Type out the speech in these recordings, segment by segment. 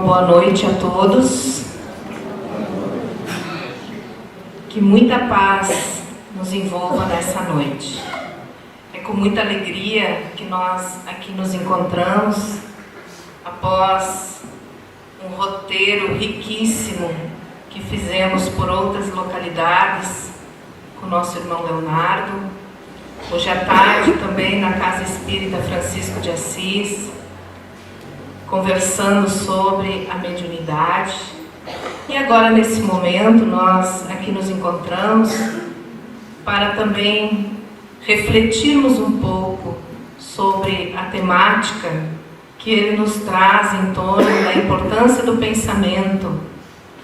Boa noite a todos. Que muita paz nos envolva nessa noite. É com muita alegria que nós aqui nos encontramos após um roteiro riquíssimo que fizemos por outras localidades com o nosso irmão Leonardo. Hoje à tarde também na Casa Espírita Francisco de Assis, conversando sobre a mediunidade. E agora, nesse momento, nós aqui nos encontramos para também refletirmos um pouco sobre a temática que ele nos traz em torno da importância do pensamento,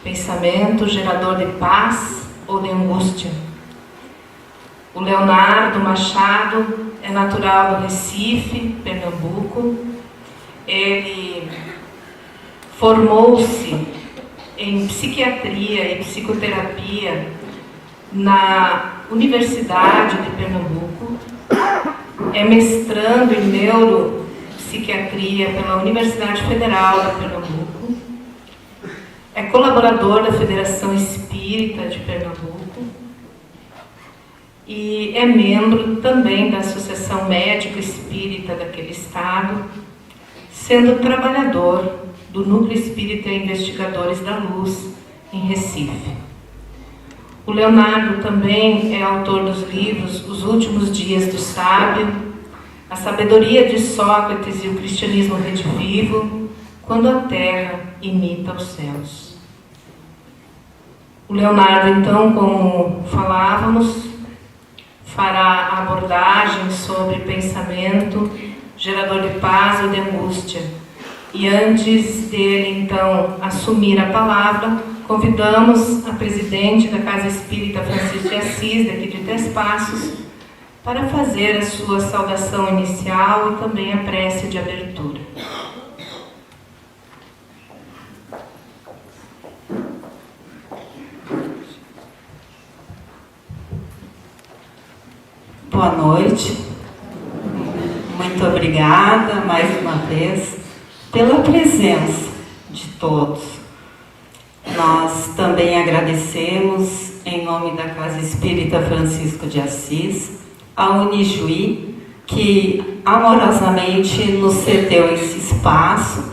pensamento gerador de paz ou de angústia. O Leonardo Machado é natural do Recife, Pernambuco. Ele formou-se em psiquiatria e psicoterapia na Universidade de Pernambuco, é mestrando em neuropsiquiatria pela Universidade Federal de Pernambuco, é colaborador da Federação Espírita de Pernambuco e é membro também da Associação Médico Espírita daquele estado, sendo trabalhador do Núcleo Espírita Investigadores da Luz, em Recife. O Leonardo também é autor dos livros Os Últimos Dias do Sábio, A Sabedoria de Sócrates e o Cristianismo Redivivo, Quando a Terra Imita os Céus. O Leonardo, então, como falávamos, fará a abordagem sobre pensamento gerador de paz ou de angústia. E antes dele, então, assumir a palavra, convidamos a presidente da Casa Espírita Francisco de Assis, daqui de Três Passos, para fazer a sua saudação inicial e também a prece de abertura. Boa noite. Muito obrigada mais uma vez pela presença de todos. Nós também agradecemos, em nome da Casa Espírita Francisco de Assis, a Unijuí, que amorosamente nos cedeu esse espaço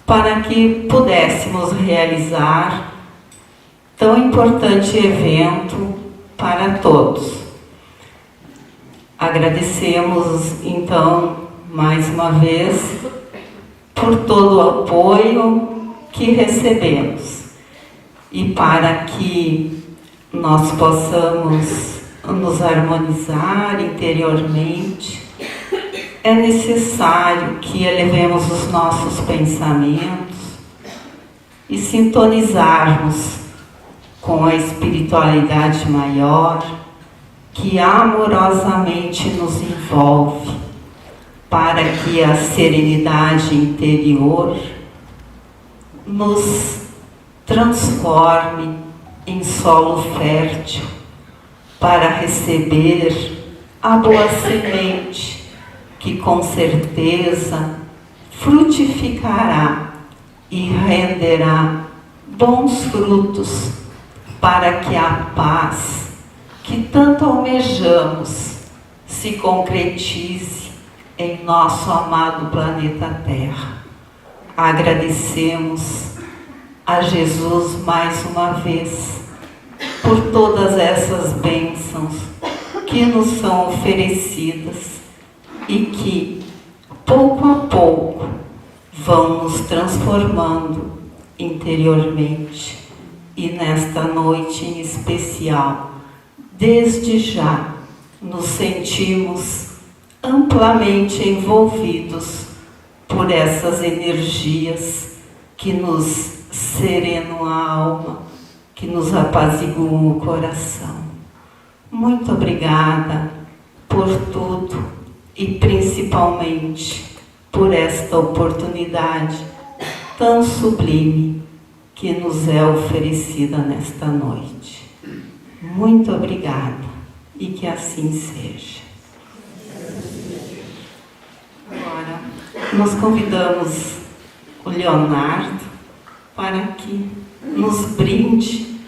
para que pudéssemos realizar tão importante evento para todos. Agradecemos, então, mais uma vez, por todo o apoio que recebemos. E para que nós possamos nos harmonizar interiormente, é necessário que elevemos os nossos pensamentos e sintonizarmos com a espiritualidade maior, que amorosamente nos envolve, para que a serenidade interior nos transforme em solo fértil para receber a boa semente que com certeza frutificará e renderá bons frutos para que a paz que tanto almejamos se concretize em nosso amado planeta Terra. Agradecemos a Jesus mais uma vez por todas essas bênçãos que nos são oferecidas e que, pouco a pouco, vão nos transformando interiormente. E nesta noite em especial, desde já, nos sentimos amplamente envolvidos por essas energias que nos serenam a alma, que nos apaziguam o coração. Muito obrigada por tudo e principalmente por esta oportunidade tão sublime que nos é oferecida nesta noite. Muito obrigada e que assim seja. Agora, nós convidamos o Leonardo para que nos brinde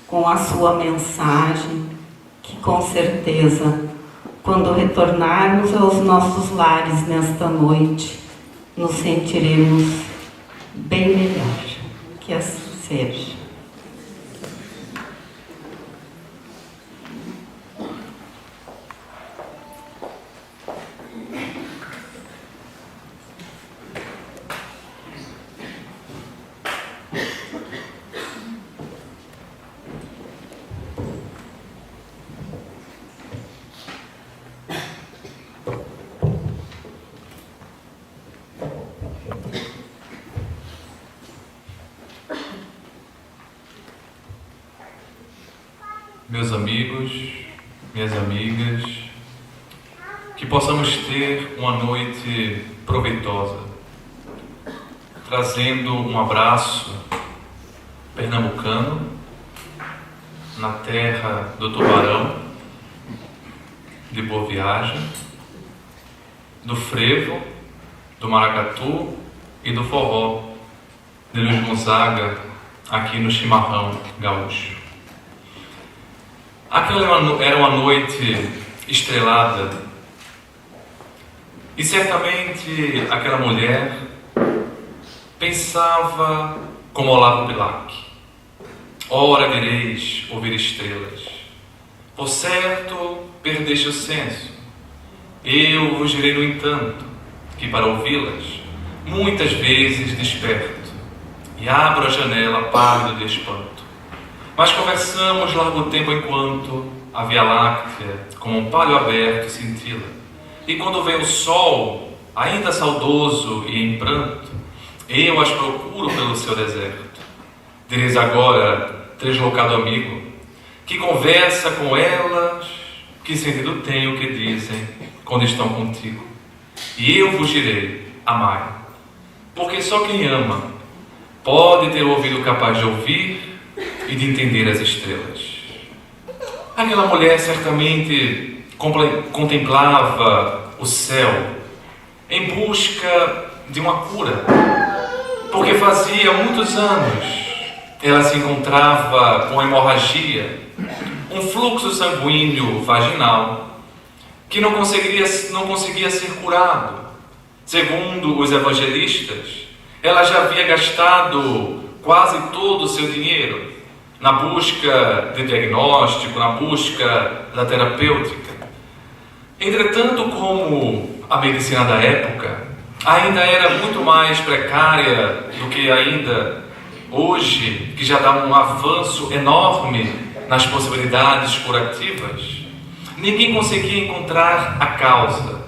com a sua mensagem, que com certeza, quando retornarmos aos nossos lares nesta noite, nos sentiremos bem melhor. Que assim seja. Meus amigos, minhas amigas, que possamos ter uma noite proveitosa, trazendo um abraço pernambucano na terra do tubarão, de Boa Viagem, do frevo, do maracatu e do forró de Luiz Gonzaga, aqui no chimarrão gaúcho. Aquela era uma noite estrelada e certamente aquela mulher pensava como Olavo Bilac: ora direis ouvir estrelas, por certo perdeste o senso, eu vos direi no entanto que para ouvi-las muitas vezes desperto e abro a janela pálido de espanto. Mas conversamos largo tempo enquanto a Via Láctea, como um palho aberto, cintila. E quando vem o sol, ainda saudoso e em pranto, eu as procuro pelo seu deserto. Direis agora, deslocado amigo, que conversa com elas, que sentido tem o que dizem quando estão contigo. E eu vos direi, amai, porque só quem ama pode ter o ouvido capaz de ouvir e de entender as estrelas. Aquela mulher certamente contemplava o céu em busca de uma cura, porque fazia muitos anos ela se encontrava com hemorragia, um fluxo sanguíneo vaginal que não conseguia ser curado. Segundo os evangelistas, ela já havia gastado quase todo o seu dinheiro na busca de diagnóstico, na busca da terapêutica. Entretanto, como a medicina da época ainda era muito mais precária do que ainda hoje, que já dá um avanço enorme nas possibilidades curativas, ninguém conseguia encontrar a causa,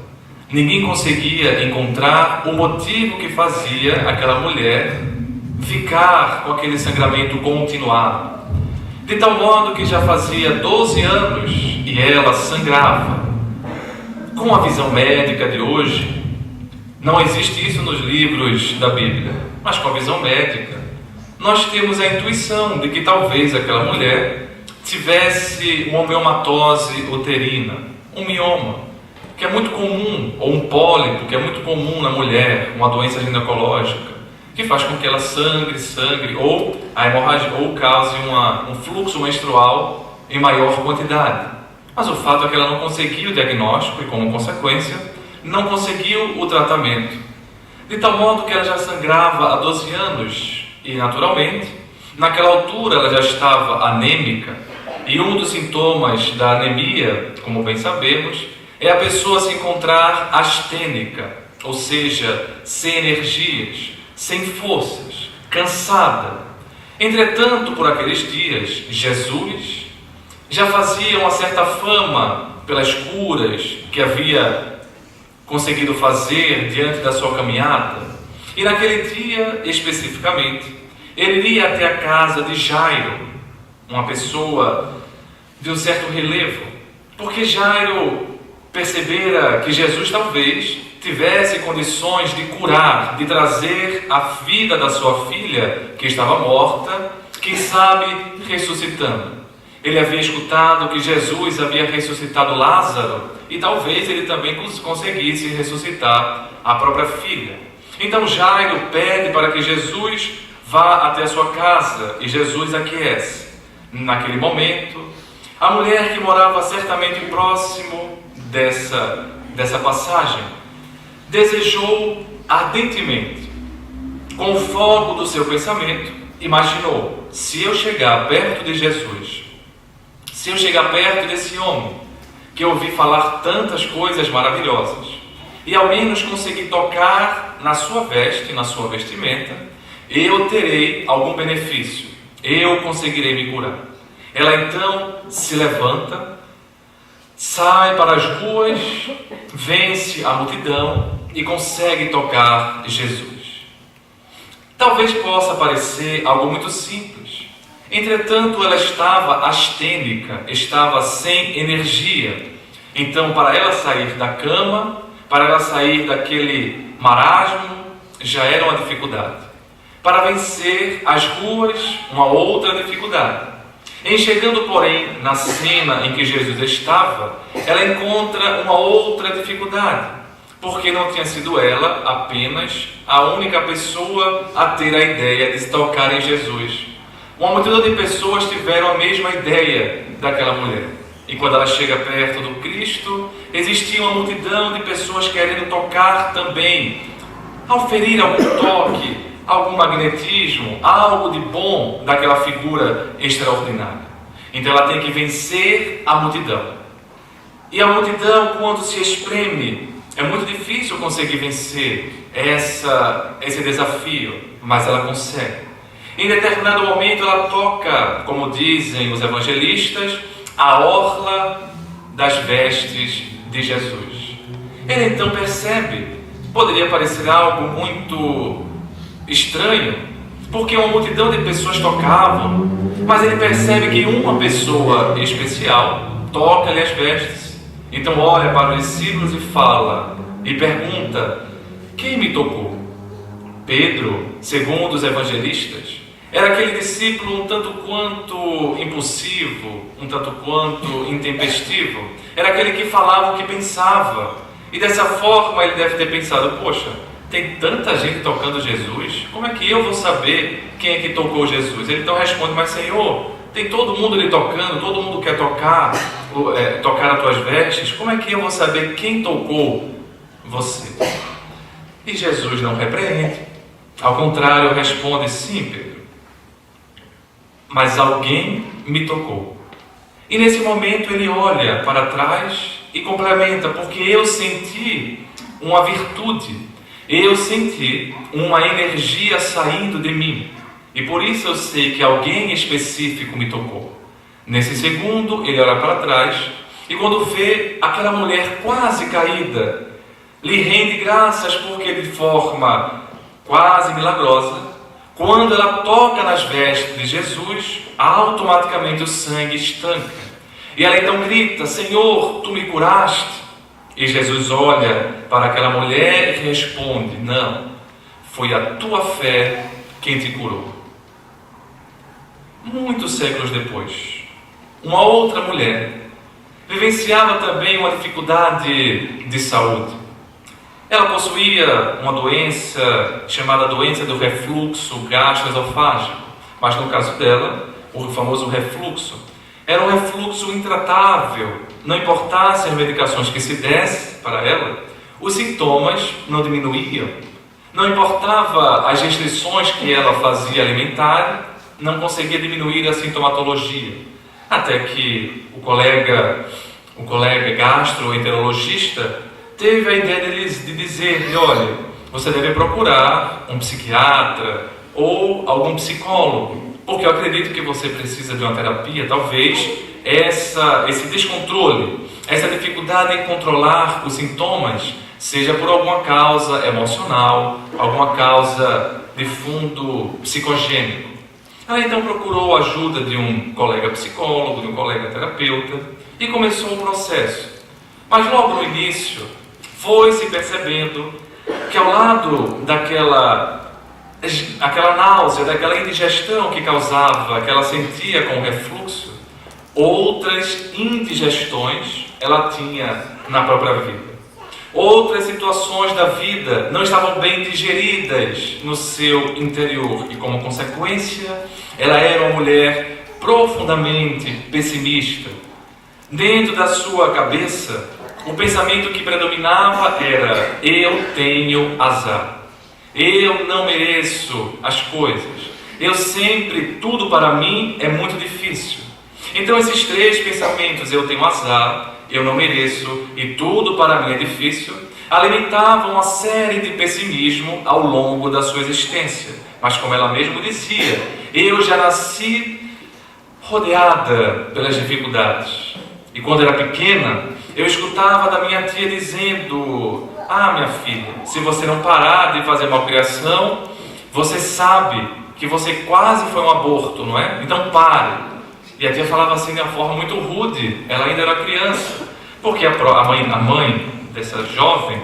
ninguém conseguia encontrar o motivo que fazia aquela mulher ficar com aquele sangramento continuado, de tal modo que já fazia 12 anos e ela sangrava. Com a visão médica de hoje, não existe isso nos livros da Bíblia, mas com a visão médica, nós temos a intuição de que talvez aquela mulher tivesse uma homeomatose uterina, um mioma, que é muito comum, ou um pólipo, que é muito comum na mulher, uma doença ginecológica, que faz com que ela sangre, ou a hemorragia, ou cause um fluxo menstrual em maior quantidade. Mas o fato é que ela não conseguiu o diagnóstico e, como consequência, não conseguiu o tratamento. De tal modo que ela já sangrava há 12 anos e, naturalmente, naquela altura ela já estava anêmica. E um dos sintomas da anemia, como bem sabemos, é a pessoa se encontrar astênica, ou seja, sem energias, sem forças, cansada. Entretanto, por aqueles dias, Jesus já fazia uma certa fama pelas curas que havia conseguido fazer diante da sua caminhada. E naquele dia, especificamente, ele ia até a casa de Jairo, uma pessoa de um certo relevo, porque Jairo percebera que Jesus talvez tivesse condições de curar, de trazer a vida da sua filha, que estava morta, quem sabe ressuscitando. Ele havia escutado que Jesus havia ressuscitado Lázaro e talvez ele também conseguisse ressuscitar a própria filha. Então Jairo pede para que Jesus vá até a sua casa, e Jesus aquece. Naquele momento, a mulher que morava certamente próximo dessa passagem desejou ardentemente, com o fogo do seu pensamento, imaginou: se eu chegar perto de Jesus, se eu chegar perto desse homem que eu ouvi falar tantas coisas maravilhosas, e ao menos conseguir tocar na sua veste, na sua vestimenta, eu terei algum benefício, eu conseguirei me curar. Ela então se levanta, sai para as ruas, vence a multidão e consegue tocar Jesus. Talvez possa parecer algo muito simples. Entretanto, ela estava astênica, estava sem energia. Então, para ela sair da cama, para ela sair daquele marasmo, já era uma dificuldade. Para vencer as ruas, uma outra dificuldade. Em chegando, porém, na cena em que Jesus estava, ela encontra uma outra dificuldade, porque não tinha sido ela apenas a única pessoa a ter a ideia de tocar em Jesus. Uma multidão de pessoas tiveram a mesma ideia daquela mulher. E quando ela chega perto do Cristo, existia uma multidão de pessoas querendo tocar também, auferir algum toque, algum magnetismo, algo de bom daquela figura extraordinária. Então ela tem que vencer a multidão. E a multidão, quando se espreme, é muito difícil conseguir vencer esse desafio, mas ela consegue. Em determinado momento ela toca, como dizem os evangelistas, a orla das vestes de Jesus. Ele então percebe, poderia parecer algo muito estranho, porque uma multidão de pessoas tocavam, mas ele percebe que uma pessoa especial toca-lhe as vestes. Então olha para os discípulos e fala, e pergunta: quem me tocou? Pedro, segundo os evangelistas, era aquele discípulo um tanto quanto impulsivo, um tanto quanto intempestivo. Era aquele que falava o que pensava. E dessa forma ele deve ter pensado: poxa, tem tanta gente tocando Jesus, como é que eu vou saber quem é que tocou Jesus? Ele então responde: mas Senhor, tem todo mundo ali tocando, todo mundo quer tocar as tuas vestes, como é que eu vou saber quem tocou você? E Jesus não repreende, ao contrário, responde: sim, Pedro, mas alguém me tocou. E nesse momento ele olha para trás e complementa: porque eu senti uma virtude, eu senti uma energia saindo de mim, e por isso eu sei que alguém específico me tocou. Nesse segundo ele olha para trás e quando vê aquela mulher quase caída, lhe rende graças, porque de forma quase milagrosa, quando ela toca nas vestes de Jesus, automaticamente o sangue estanca. E ela então grita: Senhor, tu me curaste? E Jesus olha para aquela mulher e responde: não, foi a tua fé quem te curou. Muitos séculos depois, uma outra mulher vivenciava também uma dificuldade de saúde. Ela possuía uma doença chamada doença do refluxo gastroesofágico, mas no caso dela, o famoso refluxo, era um refluxo intratável. Não importasse as medicações que se desse para ela, os sintomas não diminuíam. Não importava as restrições que ela fazia alimentar, não conseguia diminuir a sintomatologia. Até que o colega gastroenterologista teve a ideia de dizer: olha, você deve procurar um psiquiatra ou algum psicólogo, porque eu acredito que você precisa de uma terapia. Talvez esse descontrole, essa dificuldade em controlar os sintomas seja por alguma causa emocional, alguma causa de fundo psicogênico. Ela então procurou a ajuda de um colega psicólogo, de um colega terapeuta, e começou o processo. Mas logo no início foi se percebendo que ao lado daquela náusea, daquela indigestão que causava, que ela sentia com o refluxo, outras indigestões ela tinha na própria vida. Outras situações da vida não estavam bem digeridas no seu interior e, como consequência, ela era uma mulher profundamente pessimista. Dentro da sua cabeça, o pensamento que predominava era: eu tenho azar, eu não mereço as coisas, eu sempre, tudo para mim é muito difícil. Então esses três pensamentos, eu tenho azar, eu não mereço e tudo para mim é difícil, alimentavam uma série de pessimismo ao longo da sua existência. Mas como ela mesma dizia, eu já nasci rodeada pelas dificuldades. E quando era pequena, eu escutava da minha tia dizendo: ah, minha filha, se você não parar de fazer malcriação, você sabe que você quase foi um aborto, não é? Então pare. E a tia falava assim de uma forma muito rude, ela ainda era criança, porque a mãe dessa jovem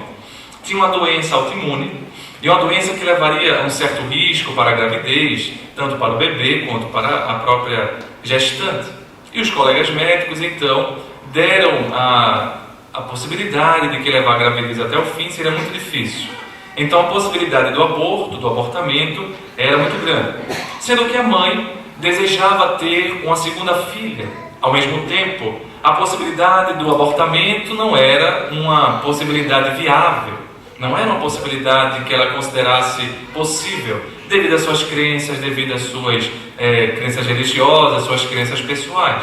tinha uma doença autoimune, e uma doença que levaria a um certo risco para a gravidez, tanto para o bebê quanto para a própria gestante. E os colegas médicos, então, deram a possibilidade de que levar a gravidez até o fim seria muito difícil. Então a possibilidade do abortamento, era muito grande. Sendo que a mãe desejava ter uma segunda filha. Ao mesmo tempo, a possibilidade do abortamento não era uma possibilidade viável, não era uma possibilidade que ela considerasse possível, devido às suas crenças, devido às suas crenças religiosas, suas crenças pessoais.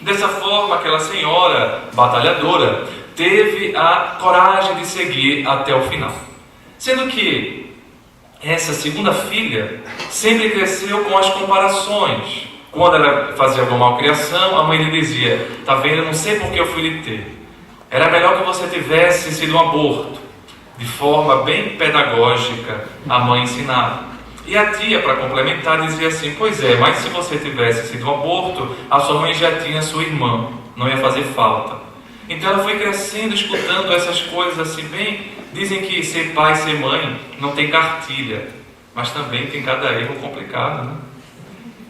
Dessa forma, aquela senhora batalhadora teve a coragem de seguir até o final. Sendo que essa segunda filha sempre cresceu com as comparações. Quando ela fazia alguma malcriação, a mãe lhe dizia: tá vendo, eu não sei por que eu fui lhe ter. Era melhor que você tivesse sido um aborto. De forma bem pedagógica, a mãe ensinava. E a tia, para complementar, dizia assim: pois é, mas se você tivesse sido um aborto, a sua mãe já tinha sua irmã, não ia fazer falta. Então ela foi crescendo, escutando essas coisas assim bem. Dizem que ser pai e ser mãe não tem cartilha, mas também tem cada erro complicado, né?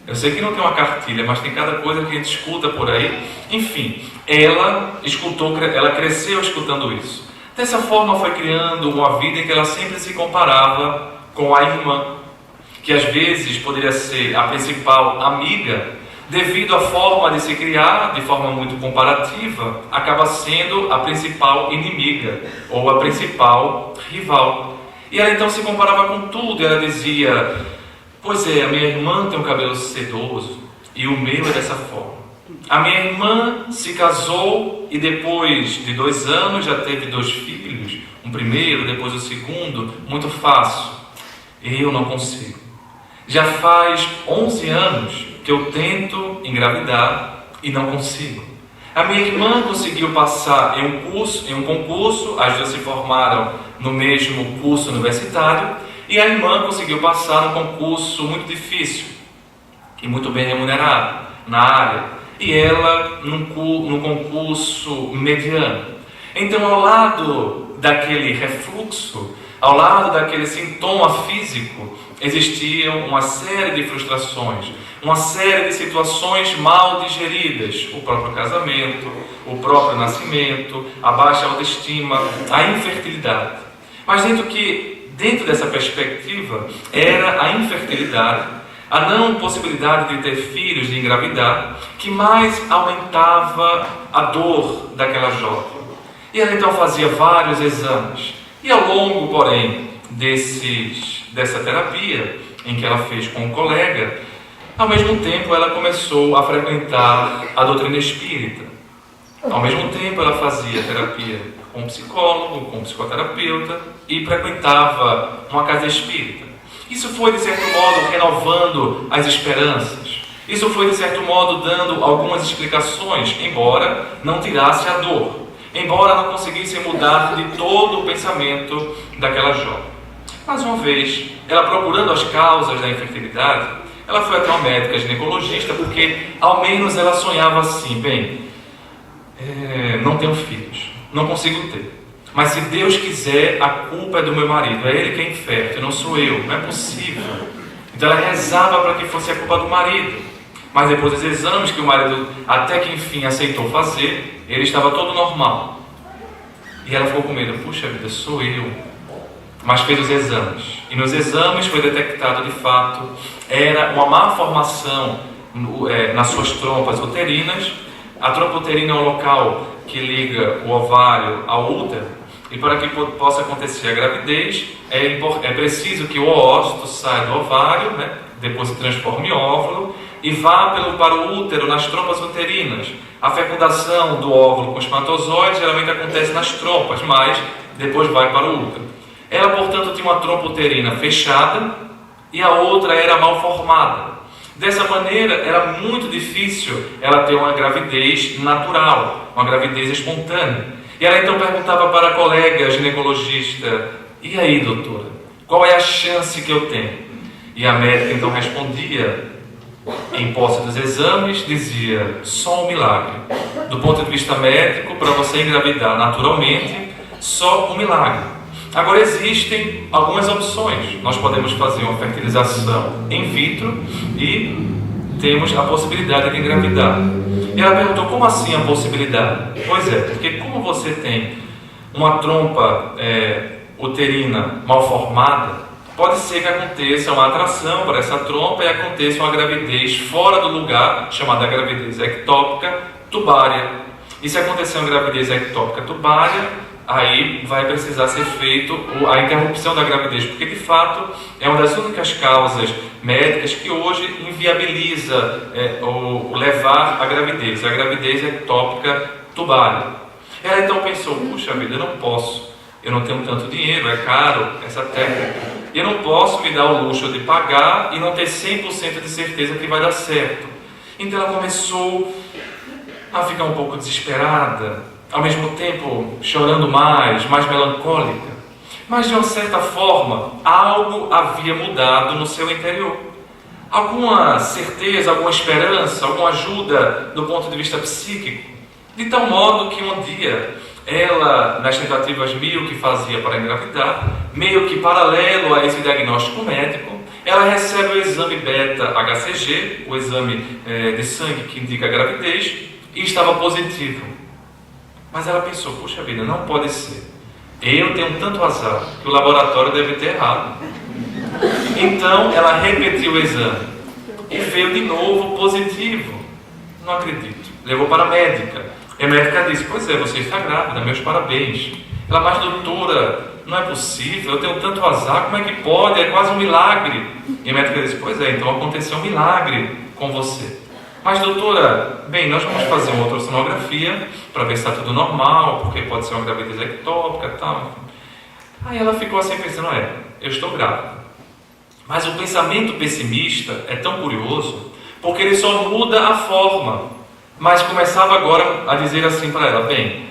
Eu sei que não tem uma cartilha, mas tem cada coisa que a gente escuta por aí. Enfim, ela cresceu escutando isso. Dessa forma foi criando uma vida em que ela sempre se comparava com a irmã, que às vezes poderia ser a principal amiga, devido à forma de se criar, de forma muito comparativa, acaba sendo a principal inimiga, ou a principal rival. E ela então se comparava com tudo, ela dizia: pois é, a minha irmã tem um cabelo sedoso, e o meu é dessa forma. A minha irmã se casou, e depois de 2 anos já teve 2 filhos, um primeiro, depois o segundo, muito fácil. Eu não consigo. Já faz 11 anos que eu tento engravidar e não consigo. A minha irmã conseguiu passar em um concurso, as duas se formaram no mesmo curso universitário, e a irmã conseguiu passar num concurso muito difícil e muito bem remunerado na área, e ela num concurso mediano. Então, ao lado daquele refluxo, ao lado daquele sintoma físico, existiam uma série de frustrações, uma série de situações mal digeridas: o próprio casamento, o próprio nascimento, a baixa autoestima, a infertilidade. Mas dentro dessa perspectiva, era a infertilidade, a não possibilidade de ter filhos, de engravidar, que mais aumentava a dor daquela jovem. E ela então fazia vários exames. E ao longo, porém, dessa terapia, em que ela fez com um colega, ao mesmo tempo ela começou a frequentar a doutrina espírita. Ao mesmo tempo ela fazia terapia com um psicólogo, com um psicoterapeuta, e frequentava uma casa espírita. Isso foi, de certo modo, renovando as esperanças. Isso foi, de certo modo, dando algumas explicações, embora não tirasse a dor, embora não conseguisse mudar de todo o pensamento daquela jovem. Mais uma vez, ela procurando as causas da infertilidade, ela foi até uma médica ginecologista, porque ao menos ela sonhava assim: bem, não tenho filhos, não consigo ter, mas se Deus quiser, a culpa é do meu marido, é ele que é infértil, não sou eu, não é possível. Então ela rezava para que fosse a culpa do marido, mas depois dos exames que o marido até que enfim aceitou fazer, ele estava todo normal. E ela ficou com medo, puxa vida, sou eu. Mas fez os exames. E nos exames foi detectado de fato, era uma malformação nas suas trompas uterinas. A trompa uterina é um local que liga o ovário ao útero. E para que possa acontecer a gravidez, é preciso que o oócito saia do ovário, né? Depois se transforme em óvulo e vá para o útero, nas trompas uterinas. A fecundação do óvulo com espermatozoide geralmente acontece nas trompas, mas depois vai para o útero. Ela, portanto, tinha uma trompa uterina fechada e a outra era mal formada. Dessa maneira, era muito difícil ela ter uma gravidez natural, uma gravidez espontânea. E ela então perguntava para a colega ginecologista, e aí, doutora, qual é a chance que eu tenho? E a médica então respondia, em posse dos exames, dizia, só um milagre. Do ponto de vista médico, para você engravidar naturalmente, só um milagre. Agora existem algumas opções. Nós podemos fazer uma fertilização in vitro e temos a possibilidade de engravidar. E ela perguntou, como assim a possibilidade? Pois é, porque como você tem uma trompa uterina mal formada, pode ser que aconteça uma atração para essa trompa e aconteça uma gravidez fora do lugar, chamada gravidez ectópica tubária. E se acontecer uma gravidez ectópica tubária, aí vai precisar ser feito a interrupção da gravidez, porque de fato é uma das únicas causas médicas que hoje inviabiliza o levar a gravidez ectópica tubária. Ela então pensou, puxa vida, eu não posso, eu não tenho tanto dinheiro, é caro essa técnica, eu não posso me dar o luxo de pagar e não ter 100% de certeza que vai dar certo. Então ela começou a ficar um pouco desesperada, ao mesmo tempo chorando mais melancólica. Mas de uma certa forma, algo havia mudado no seu interior. Alguma certeza, alguma esperança, alguma ajuda do ponto de vista psíquico. De tal modo que um dia, ela, nas tentativas mil que fazia para engravidar, meio que paralelo a esse diagnóstico médico, ela recebe o exame beta-HCG, o exame de sangue que indica a gravidez, e estava positivo. Mas ela pensou, puxa vida, não pode ser. Eu tenho tanto azar que o laboratório deve ter errado. Então ela repetiu o exame e veio de novo positivo. Não acredito. Levou para a médica. E a médica disse, pois é, você está grávida, meus parabéns. Ela, mas doutora, não é possível, eu tenho tanto azar, como é que pode? É quase um milagre. E a médica disse, pois é, então aconteceu um milagre com você. Mas doutora, bem, nós vamos fazer uma ultrassonografia para ver se está tudo normal, porque pode ser uma gravidez ectópica e tal. Aí ela ficou assim pensando, eu estou grávida. Mas o pensamento pessimista é tão curioso, porque ele só muda a forma. Mas começava agora a dizer assim para ela, bem,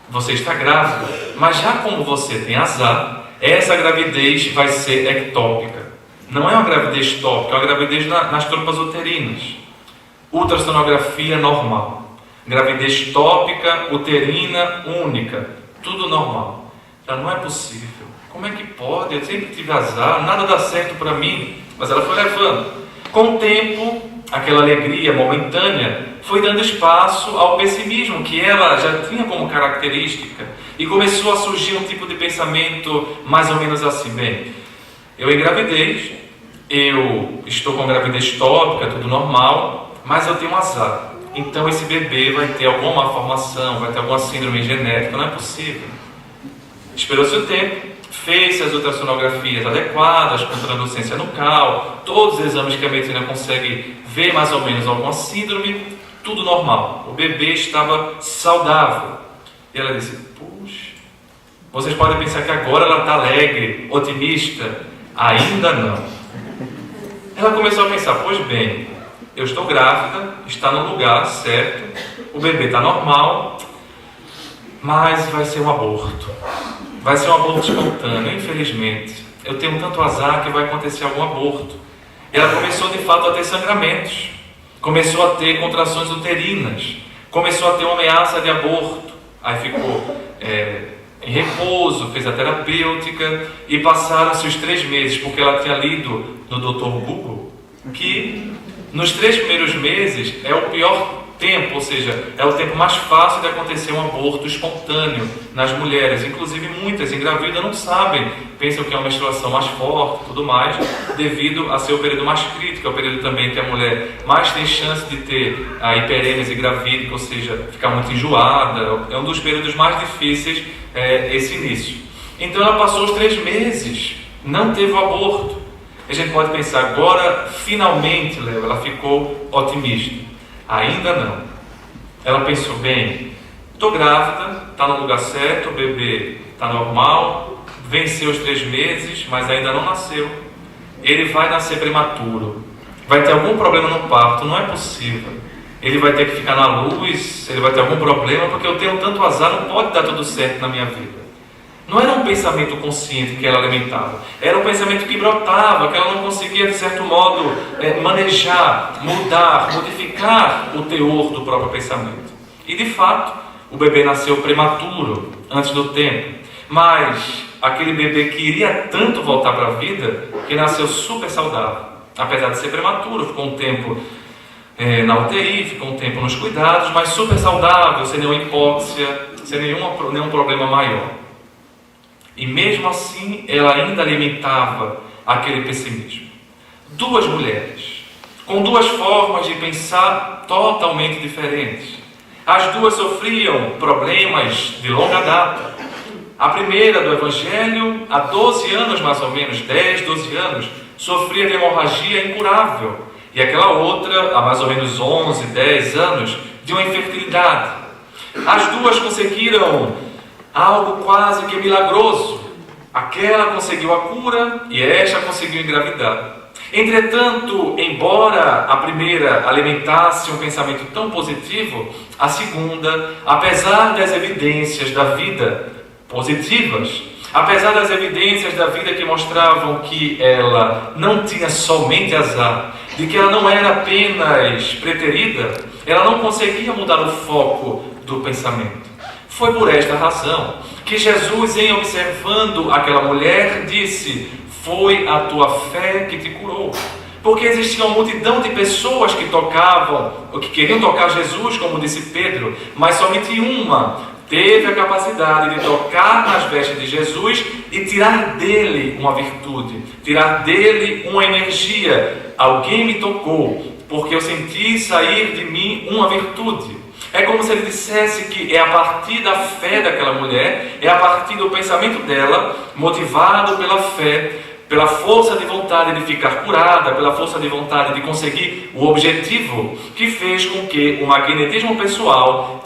você está grávida, mas já como você tem azar, essa gravidez vai ser ectópica. Não é uma gravidez tópica, é uma gravidez nas trompas uterinas. Ultrassonografia normal, gravidez tópica, uterina, única, tudo normal. Já não é possível. Como é que pode? Eu sempre tive azar, nada dá certo para mim. Mas ela foi levando. Com o tempo, aquela alegria momentânea foi dando espaço ao pessimismo que ela já tinha como característica. E começou a surgir um tipo de pensamento mais ou menos assim, bem, eu engravidei, eu estou com gravidez tópica, tudo normal, mas eu tenho um azar. Então esse bebê vai ter alguma malformação, vai ter alguma síndrome genética, não é possível. Esperou-se o tempo, fez as ultrassonografias adequadas, com translucência nucal, todos os exames que a medicina consegue ver mais ou menos alguma síndrome, tudo normal. O bebê estava saudável. E ela disse, puxa, vocês podem pensar que agora ela está alegre, otimista. Ainda não. Ela começou a pensar, pois bem, eu estou grávida, está no lugar certo, o bebê está normal, mas vai ser um aborto. Vai ser um aborto espontâneo, infelizmente. Eu tenho tanto azar que vai acontecer algum aborto. E ela começou de fato a ter sangramentos, começou a ter contrações uterinas, começou a ter uma ameaça de aborto. Aí ficou em repouso, fez a terapêutica e passaram-se os 3 meses, porque ela tinha lido no Dr. Google que nos 3 primeiros meses é o pior tempo, ou seja, é o tempo mais fácil de acontecer um aborto espontâneo nas mulheres. Inclusive muitas engravidas não sabem, pensam que é uma menstruação mais forte e tudo mais, devido a ser o período mais crítico, é o período também que a mulher mais tem chance de ter a hiperêmese gravídica, ou seja, ficar muito enjoada. É um dos períodos mais difíceis, esse início. Então ela passou os 3 meses, não teve o aborto. A gente pode pensar, agora finalmente, Léo, ela ficou otimista. Ainda não. Ela pensou, bem, estou grávida, está no lugar certo, o bebê está normal, venceu os 3 meses, mas ainda não nasceu. Ele vai nascer prematuro, vai ter algum problema no parto, não é possível. Ele vai ter que ficar na luz, ele vai ter algum problema, porque eu tenho tanto azar, não pode dar tudo certo na minha vida. Não era um pensamento consciente que ela alimentava, era um pensamento que brotava, que ela não conseguia, de certo modo, manejar, mudar, modificar o teor do próprio pensamento. E, de fato, o bebê nasceu prematuro, antes do tempo, mas aquele bebê queria tanto voltar para a vida, que nasceu super saudável. Apesar de ser prematuro, ficou um tempo na UTI, ficou um tempo nos cuidados, mas super saudável, sem nenhuma hipóxia, sem nenhum problema maior. E mesmo assim, ela ainda alimentava aquele pessimismo. 2 mulheres, com 2 formas de pensar totalmente diferentes. As 2 sofriam problemas de longa data. A primeira, do Evangelho, há 12 anos mais ou menos, 10, 12 anos, sofria de hemorragia incurável. E aquela outra, há mais ou menos 11, 10 anos, de uma infertilidade. As 2 conseguiram algo quase que milagroso. Aquela conseguiu a cura e esta conseguiu engravidar. Entretanto, embora a primeira alimentasse um pensamento tão positivo, a segunda, apesar das evidências da vida positivas, apesar das evidências da vida que mostravam que ela não tinha somente azar, de que ela não era apenas preterida, ela não conseguia mudar o foco do pensamento. Foi por esta razão que Jesus, em observando aquela mulher, disse: foi a tua fé que te curou. Porque existia uma multidão de pessoas que tocavam, ou que queriam tocar Jesus, como disse Pedro, mas somente uma teve a capacidade de tocar nas vestes de Jesus e tirar dele uma virtude, tirar dele uma energia. Alguém me tocou, porque eu senti sair de mim uma virtude. É como se ele dissesse que é a partir da fé daquela mulher, é a partir do pensamento dela, motivado pela fé, pela força de vontade de ficar curada, pela força de vontade de conseguir o objetivo, que fez com que o magnetismo pessoal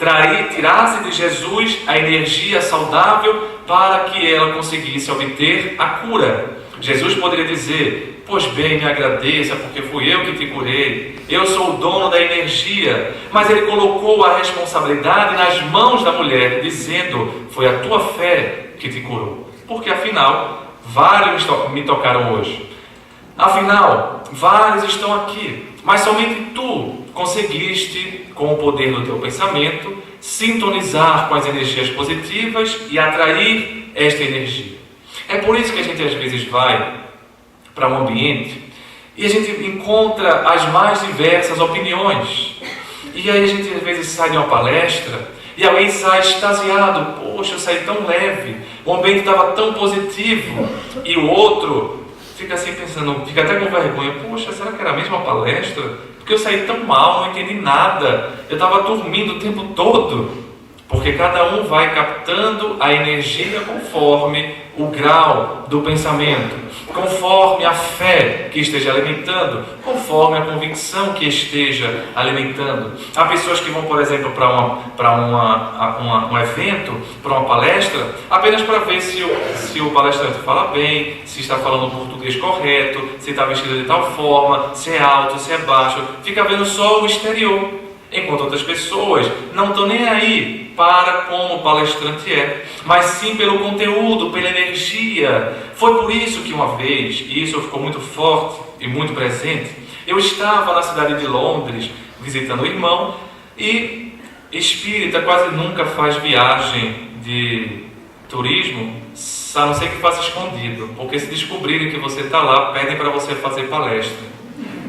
tirasse de Jesus a energia saudável para que ela conseguisse obter a cura. Jesus poderia dizer: pois bem, me agradeça, porque fui eu que te curei, eu sou o dono da energia. Mas ele colocou a responsabilidade nas mãos da mulher, dizendo: foi a tua fé que te curou. Porque afinal, vários me tocaram hoje. Afinal, vários estão aqui, mas somente tu conseguiste, com o poder do teu pensamento, sintonizar com as energias positivas e atrair esta energia. É por isso que a gente às vezes vai para um ambiente e a gente encontra as mais diversas opiniões. E aí a gente às vezes sai de uma palestra e alguém sai extasiado: poxa, eu saí tão leve, o ambiente estava tão positivo. E o outro fica assim pensando, fica até com vergonha: poxa, será que era a mesma palestra? Porque eu saí tão mal, não entendi nada, eu estava dormindo o tempo todo. Porque cada um vai captando a energia conforme o grau do pensamento, conforme a fé que esteja alimentando, conforme a convicção que esteja alimentando. Há pessoas que vão, por exemplo, para um evento, para uma palestra, apenas para ver se o palestrante fala bem, se está falando o português correto, se está vestido de tal forma, se é alto, se é baixo. Fica vendo só o exterior. Enquanto outras pessoas não estão nem aí para como o palestrante é, mas sim pelo conteúdo, pela energia. Foi por isso que uma vez, e isso ficou muito forte e muito presente, eu estava na cidade de Londres visitando o irmão, e espírita quase nunca faz viagem de turismo, a não ser que faça escondido, porque se descobrirem que você está lá, pedem para você fazer palestra.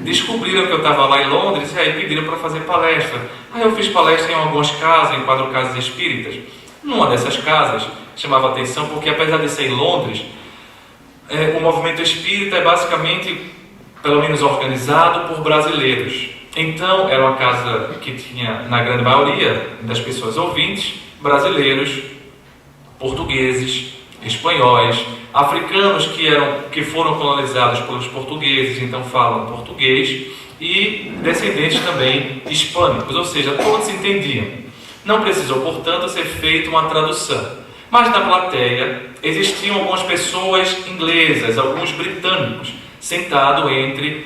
descobriram que eu estava lá em Londres e aí pediram para fazer palestra. Aí eu fiz palestra em algumas casas, em 4 casas espíritas. Numa dessas casas chamava atenção porque, apesar de ser em Londres, o movimento espírita é basicamente, pelo menos organizado por brasileiros. Então era uma casa que tinha, na grande maioria das pessoas ouvintes, brasileiros, portugueses, espanhóis, africanos que foram colonizados pelos portugueses, então falam português, e descendentes também hispânicos, ou seja, todos entendiam. Não precisou, portanto, ser feita uma tradução. Mas na plateia existiam algumas pessoas inglesas, alguns britânicos, sentados entre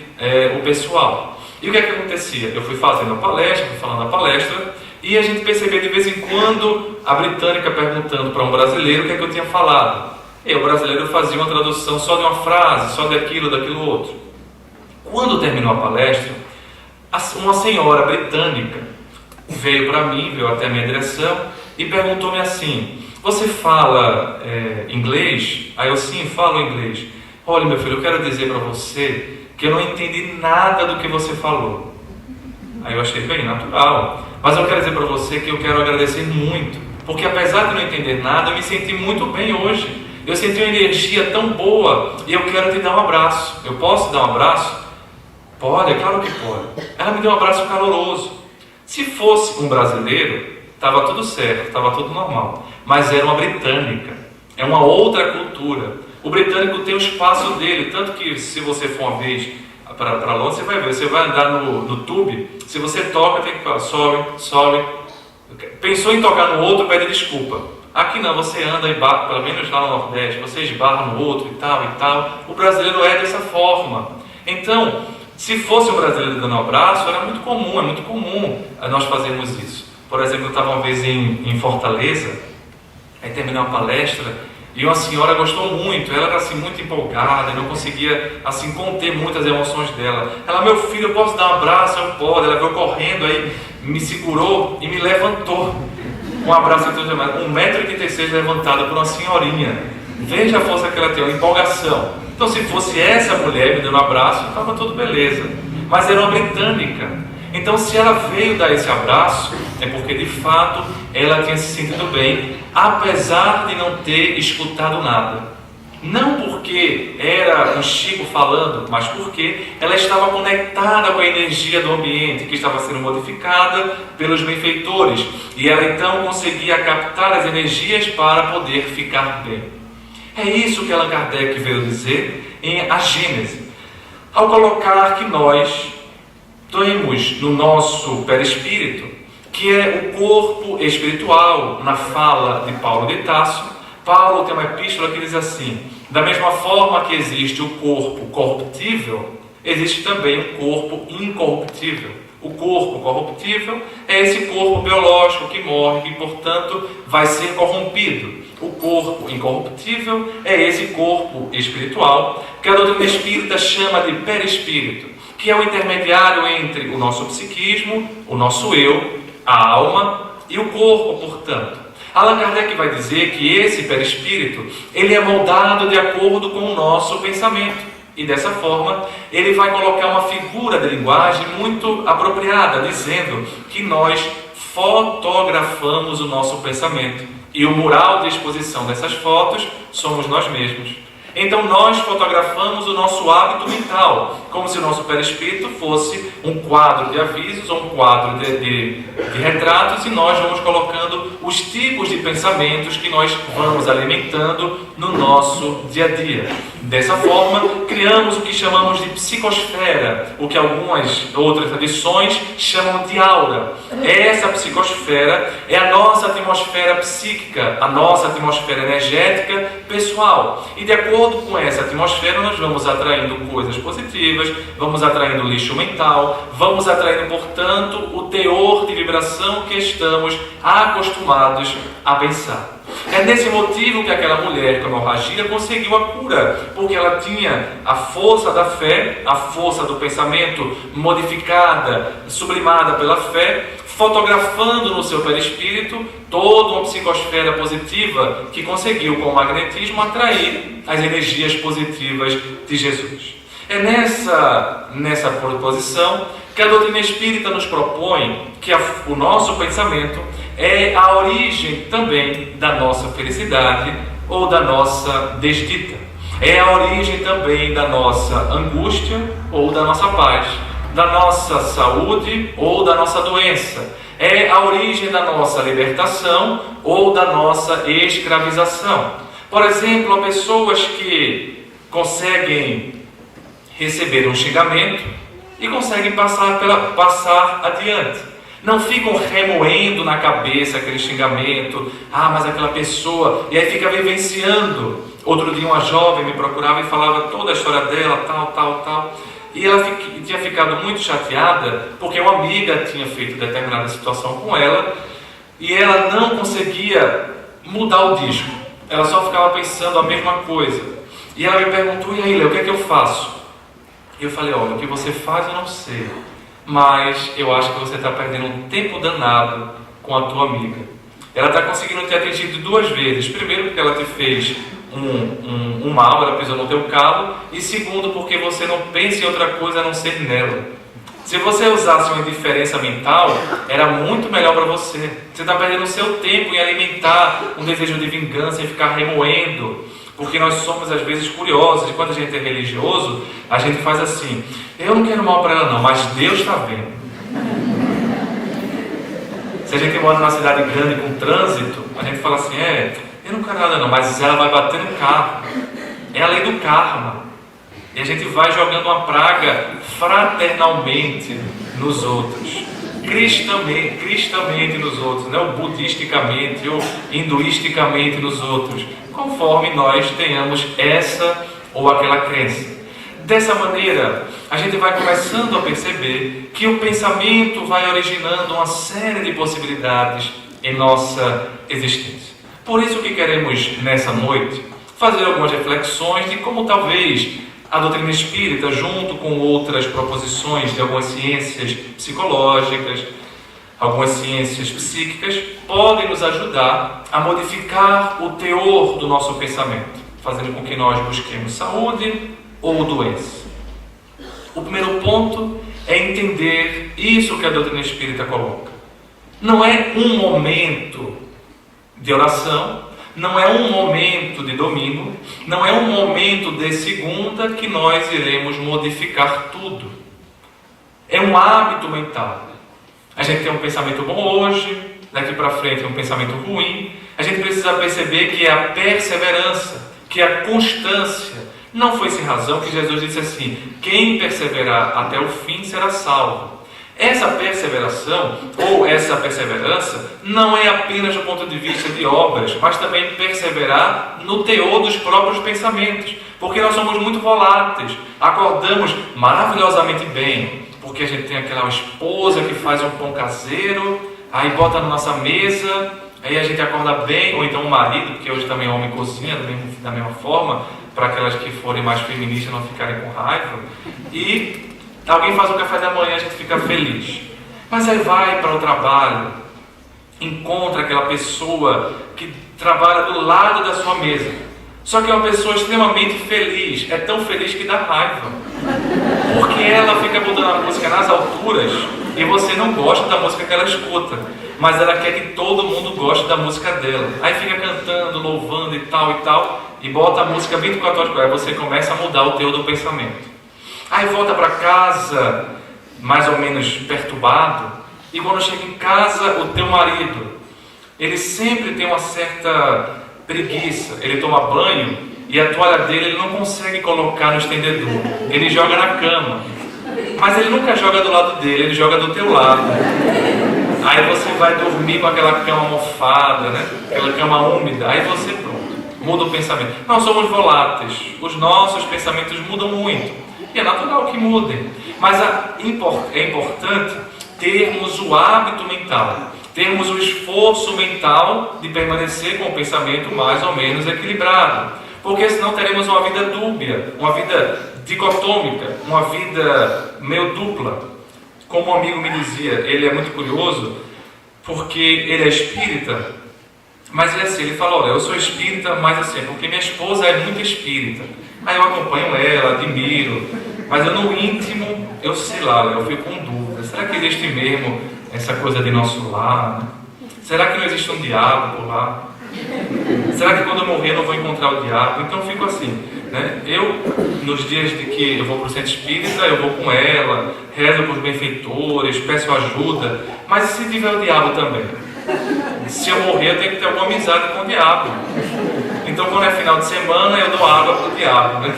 o pessoal. E o que é que acontecia? Eu fui fazendo a palestra, fui falando a palestra, e a gente percebia de vez em quando a britânica perguntando para um brasileiro o que é que eu tinha falado. E o brasileiro fazia uma tradução só de uma frase, só daquilo outro. Quando terminou a palestra, uma senhora britânica veio para mim, veio até a minha direção e perguntou-me assim: você fala inglês? Aí eu, sim, falo inglês. Olha, meu filho, eu quero dizer para você que eu não entendi nada do que você falou. Aí eu achei bem natural. Mas eu quero dizer para você que eu quero agradecer muito, porque apesar de não entender nada, eu me senti muito bem hoje. Eu senti uma energia tão boa e eu quero te dar um abraço. Eu posso dar um abraço? Pode, é claro que pode. Ela me deu um abraço caloroso. Se fosse um brasileiro, estava tudo certo, estava tudo normal. Mas era uma britânica, é uma outra cultura. O britânico tem o espaço dele, tanto que se você for uma vez para Londres, você vai ver, você vai andar no tube, se você toca, tem que falar, sobe. Pensou em tocar no outro, pede desculpa. Aqui não, você anda e barra, pelo menos lá no Nordeste, você esbarra no outro e tal. O brasileiro é dessa forma. Então, se fosse um brasileiro dando um abraço, era muito comum, é muito comum nós fazermos isso. Por exemplo, eu estava uma vez em Fortaleza, aí terminei uma palestra, e uma senhora gostou muito, ela era assim muito empolgada, não conseguia assim conter muitas emoções dela. Ela, meu filho, eu posso dar um abraço? Eu posso. Ela veio correndo, aí me segurou e me levantou. Um abraço, 1,86 m levantado por uma senhorinha. Veja a força que ela tem, uma empolgação. Então, se fosse essa mulher me dando um abraço, estava tudo beleza. Mas era uma britânica. Então, se ela veio dar esse abraço, é porque de fato ela tinha se sentido bem, apesar de não ter escutado nada. Não porque era um Chico falando, mas porque ela estava conectada com a energia do ambiente que estava sendo modificada pelos benfeitores. E ela então conseguia captar as energias para poder ficar bem. É isso que Allan Kardec veio dizer em A Gênese. Ao colocar que nós temos no nosso perispírito, que é o corpo espiritual, na fala de Paulo de Tarso, Paulo tem uma epístola que diz assim: da mesma forma que existe o corpo corruptível, existe também um corpo incorruptível. O corpo corruptível é esse corpo biológico que morre, que portanto vai ser corrompido. O corpo incorruptível é esse corpo espiritual, que a doutrina espírita chama de perispírito, que é o intermediário entre o nosso psiquismo, o nosso eu, a alma e o corpo, portanto. Allan Kardec vai dizer que esse perispírito, ele é moldado de acordo com o nosso pensamento. E dessa forma, ele vai colocar uma figura de linguagem muito apropriada, dizendo que nós fotografamos o nosso pensamento. E o mural de exposição dessas fotos somos nós mesmos. Então nós fotografamos o nosso hábito mental, como se o nosso perispírito fosse um quadro de avisos ou um quadro de retratos, e nós vamos colocando os tipos de pensamentos que nós vamos alimentando no nosso dia a dia. Dessa forma, criamos o que chamamos de psicosfera, o que algumas outras tradições chamam de aura. Essa psicosfera é a nossa atmosfera psíquica, a nossa atmosfera energética pessoal. E de acordo com essa atmosfera, nós vamos atraindo coisas positivas, vamos atraindo lixo mental, vamos atraindo, portanto, o teor de vibração que estamos acostumados a pensar. É nesse motivo que aquela mulher com hemorragia conseguiu a cura, porque ela tinha a força da fé, a força do pensamento modificada, sublimada pela fé, fotografando no seu perispírito toda uma psicosfera positiva que conseguiu, com o magnetismo, atrair as energias positivas de Jesus. É nessa proposição que a doutrina espírita nos propõe que o nosso pensamento é a origem também da nossa felicidade ou da nossa desdita. É a origem também da nossa angústia ou da nossa paz, da nossa saúde ou da nossa doença. É a origem da nossa libertação ou da nossa escravização. Por exemplo, há pessoas que conseguem receber um xingamento e conseguem passar adiante. Não ficam remoendo na cabeça aquele xingamento, mas aquela pessoa, e aí fica vivenciando. Outro dia uma jovem me procurava e falava toda a história dela, tal. E ela tinha ficado muito chateada porque uma amiga tinha feito determinada situação com ela e ela não conseguia mudar o disco. Ela só ficava pensando a mesma coisa. E ela me perguntou, e aí, Léo, o que é que eu faço? E eu falei, olha, o que você faz eu não sei, mas eu acho que você está perdendo um tempo danado com a tua amiga. Ela está conseguindo te atingir 2 vezes. Primeiro, porque ela te fez um mal, ela pisou no teu calo. E segundo, porque você não pensa em outra coisa a não ser nela. Se você usasse uma indiferença mental, era muito melhor para você. Você está perdendo o seu tempo em alimentar um desejo de vingança, em ficar remoendo. Porque nós somos às vezes curiosos, e quando a gente é religioso, a gente faz assim, eu não quero mal para ela não, mas Deus está vendo. Se a gente mora numa cidade grande com trânsito, a gente fala assim, eu não quero nada não, mas ela vai bater no carro. É a lei do karma. E a gente vai jogando uma praga fraternalmente nos outros. Cristamente nos outros, ou budisticamente, ou hinduisticamente nos outros, conforme nós tenhamos essa ou aquela crença. Dessa maneira, a gente vai começando a perceber que o pensamento vai originando uma série de possibilidades em nossa existência. Por isso que queremos, nessa noite, fazer algumas reflexões de como talvez a doutrina espírita, junto com outras proposições de algumas ciências psicológicas, algumas ciências psíquicas, podem nos ajudar a modificar o teor do nosso pensamento, fazendo com que nós busquemos saúde ou doença. O primeiro ponto é entender isso que a doutrina espírita coloca. Não é um momento de oração, não é um momento de domingo, não é um momento de segunda que nós iremos modificar tudo. É um hábito mental. A gente tem um pensamento bom hoje, daqui para frente é um pensamento ruim. A gente precisa perceber que é a perseverança, que é a constância. Não foi sem razão que Jesus disse assim, quem perseverar até o fim será salvo. Essa perseveração, ou essa perseverança, não é apenas do ponto de vista de obras, mas também perseverar no teor dos próprios pensamentos, porque nós somos muito voláteis, acordamos maravilhosamente bem, porque a gente tem aquela esposa que faz um pão caseiro, aí bota na nossa mesa, aí a gente acorda bem, ou então o marido, porque hoje também o homem cozinha da mesma forma, para aquelas que forem mais feministas não ficarem com raiva, e alguém faz o café da manhã, a gente fica feliz. Mas aí vai para o trabalho, encontra aquela pessoa que trabalha do lado da sua mesa. Só que é uma pessoa extremamente feliz, é tão feliz que dá raiva. Porque ela fica botando a música nas alturas e você não gosta da música que ela escuta. Mas ela quer que todo mundo goste da música dela. Aí fica cantando, louvando e tal, e bota a música 24 horas. Aí você começa a mudar o teor do pensamento. Aí volta para casa, mais ou menos perturbado, e quando chega em casa, o teu marido, ele sempre tem uma certa preguiça, ele toma banho, e a toalha dele ele não consegue colocar no estendedor, ele joga na cama, mas ele nunca joga do lado dele, ele joga do teu lado. Aí você vai dormir com aquela cama mofada, né? Aquela cama úmida, aí você pronto, muda o pensamento. Nós somos voláteis, os nossos pensamentos mudam muito. E é natural que mudem, mas é importante termos o hábito mental, termos o esforço mental de permanecer com o pensamento mais ou menos equilibrado, porque senão teremos uma vida dúbia, uma vida dicotômica, uma vida meio dupla. Como um amigo me dizia, ele é muito curioso, porque ele é espírita, mas ele fala, olha, eu sou espírita, mas assim, porque minha esposa é muito espírita. Aí eu acompanho ela, admiro, Mas eu no íntimo, eu sei lá, eu fico com dúvida. Será que existe mesmo essa coisa de nosso lar? Né? Será que não existe um diabo por lá? Será que quando eu morrer eu não vou encontrar o diabo? Então eu fico assim, né? Eu, nos dias de que eu vou para o centro espírita, eu vou com ela, rezo para os benfeitores, peço ajuda. Mas e se tiver o diabo também? Se eu morrer, eu tenho que ter alguma amizade com o diabo. Então quando é final de semana, eu dou água para o diabo, né?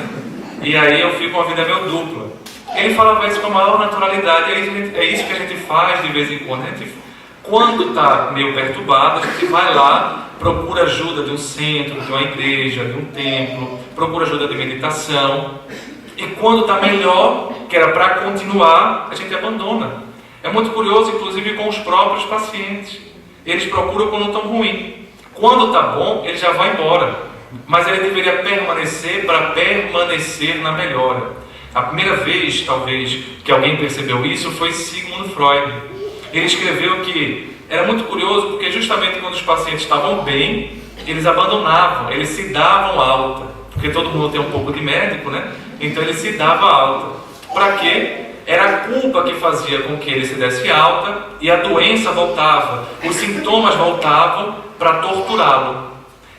E aí eu fico uma vida meio dupla. Ele falava isso com a maior naturalidade. É isso que a gente faz de vez em quando. Quando está meio perturbado, a gente vai lá, procura ajuda de um centro, de uma igreja, de um templo, procura ajuda de meditação. E quando está melhor, que era para continuar, a gente abandona. É muito curioso, inclusive, com os próprios pacientes. Eles procuram quando estão ruins. Quando está bom, ele já vai embora. Mas ele deveria permanecer para permanecer na melhora. A primeira vez, talvez, que alguém percebeu isso foi Sigmund Freud. Ele escreveu que era muito curioso porque justamente quando os pacientes estavam bem, eles abandonavam, eles se davam alta. Porque todo mundo tem um pouco de médico, né? Então ele se dava alta. Para quê? Era a culpa que fazia com que ele se desse alta e a doença voltava, os sintomas voltavam para torturá-lo.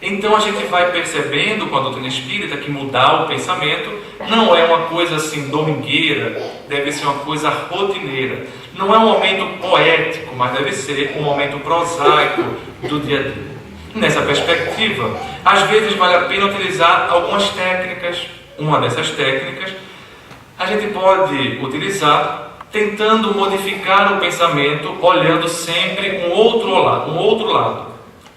Então a gente vai percebendo com a doutrina espírita que mudar o pensamento não é uma coisa assim domingueira, deve ser uma coisa rotineira. Não é um momento poético, mas deve ser um momento prosaico do dia a dia. Nessa perspectiva, às vezes vale a pena utilizar algumas técnicas. Uma dessas técnicas a gente pode utilizar tentando modificar o pensamento, olhando sempre um outro lado,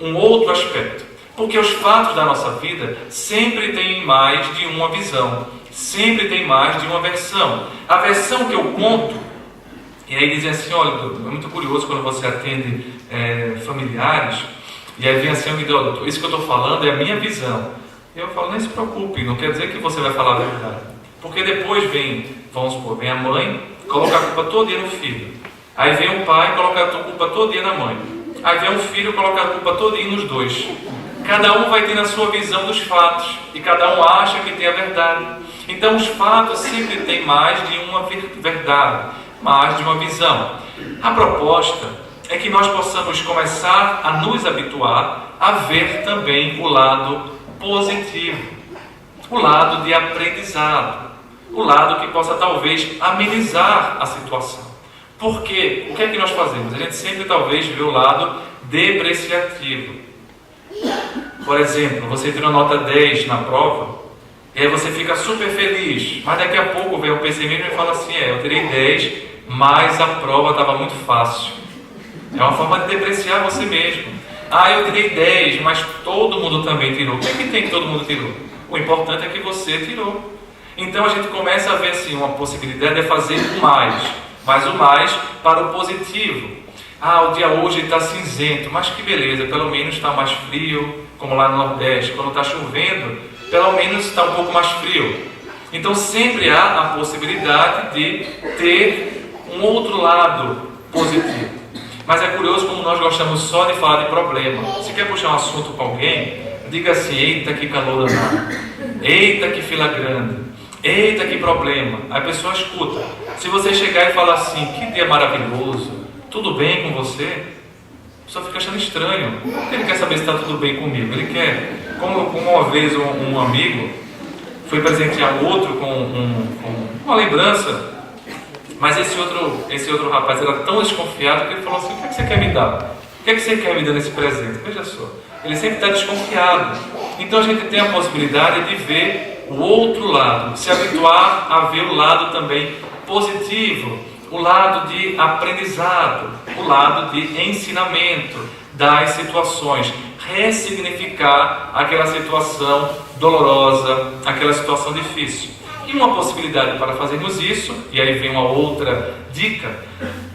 um outro aspecto. Porque os fatos da nossa vida sempre têm mais de uma visão, sempre tem mais de uma versão. A versão que eu conto, e aí dizem assim, olha, doutor, é muito curioso quando você atende familiares, e aí vem assim, olha, doutor, isso que eu estou falando é a minha visão. E eu falo, não se preocupe, não quer dizer que você vai falar a verdade. Porque depois vamos supor, vem a mãe, coloca a culpa toda no filho. Aí vem o pai, coloca a culpa toda na mãe. Aí vem o filho, coloca a culpa toda nos dois. Cada um vai ter a sua visão dos fatos e cada um acha que tem a verdade. Então os fatos sempre têm mais de uma verdade, mais de uma visão. A proposta é que nós possamos começar a nos habituar a ver também o lado positivo, o lado de aprendizado, o lado que possa talvez amenizar a situação. Porque o que é que nós fazemos? A gente sempre talvez vê o lado depreciativo. Por exemplo, você tirou nota 10 na prova, e aí você fica super feliz, mas daqui a pouco vem o pessimismo e fala assim, eu tirei 10, mas a prova estava muito fácil. É uma forma de depreciar você mesmo. Eu tirei 10, mas todo mundo também tirou. O que é que tem que todo mundo tirou? O importante é que você tirou. Então a gente começa a ver assim, uma possibilidade de fazer o mais, mas o mais para o positivo. O dia hoje está cinzento, mas que beleza, pelo menos está mais frio, como lá no Nordeste. Quando está chovendo, pelo menos está um pouco mais frio. Então sempre há a possibilidade de ter um outro lado positivo. Mas é curioso como nós gostamos só de falar de problema. Se quer puxar um assunto com alguém, diga assim, eita que calor danado, eita que fila grande, eita que problema. Aí a pessoa escuta. Se você chegar e falar assim, que dia maravilhoso, tudo bem com você? A pessoa fica achando estranho. Porque ele quer saber se está tudo bem comigo. Ele quer, como uma vez um amigo foi presentear o outro com uma lembrança, mas esse outro rapaz era tão desconfiado que ele falou assim, o que é que você quer me dar? O que é que você quer me dar nesse presente? Veja só, ele sempre está desconfiado. Então a gente tem a possibilidade de ver o outro lado, se habituar a ver o lado também positivo, o lado de aprendizado, o lado de ensinamento das situações, ressignificar aquela situação dolorosa, aquela situação difícil. E uma possibilidade para fazermos isso, e aí vem uma outra dica,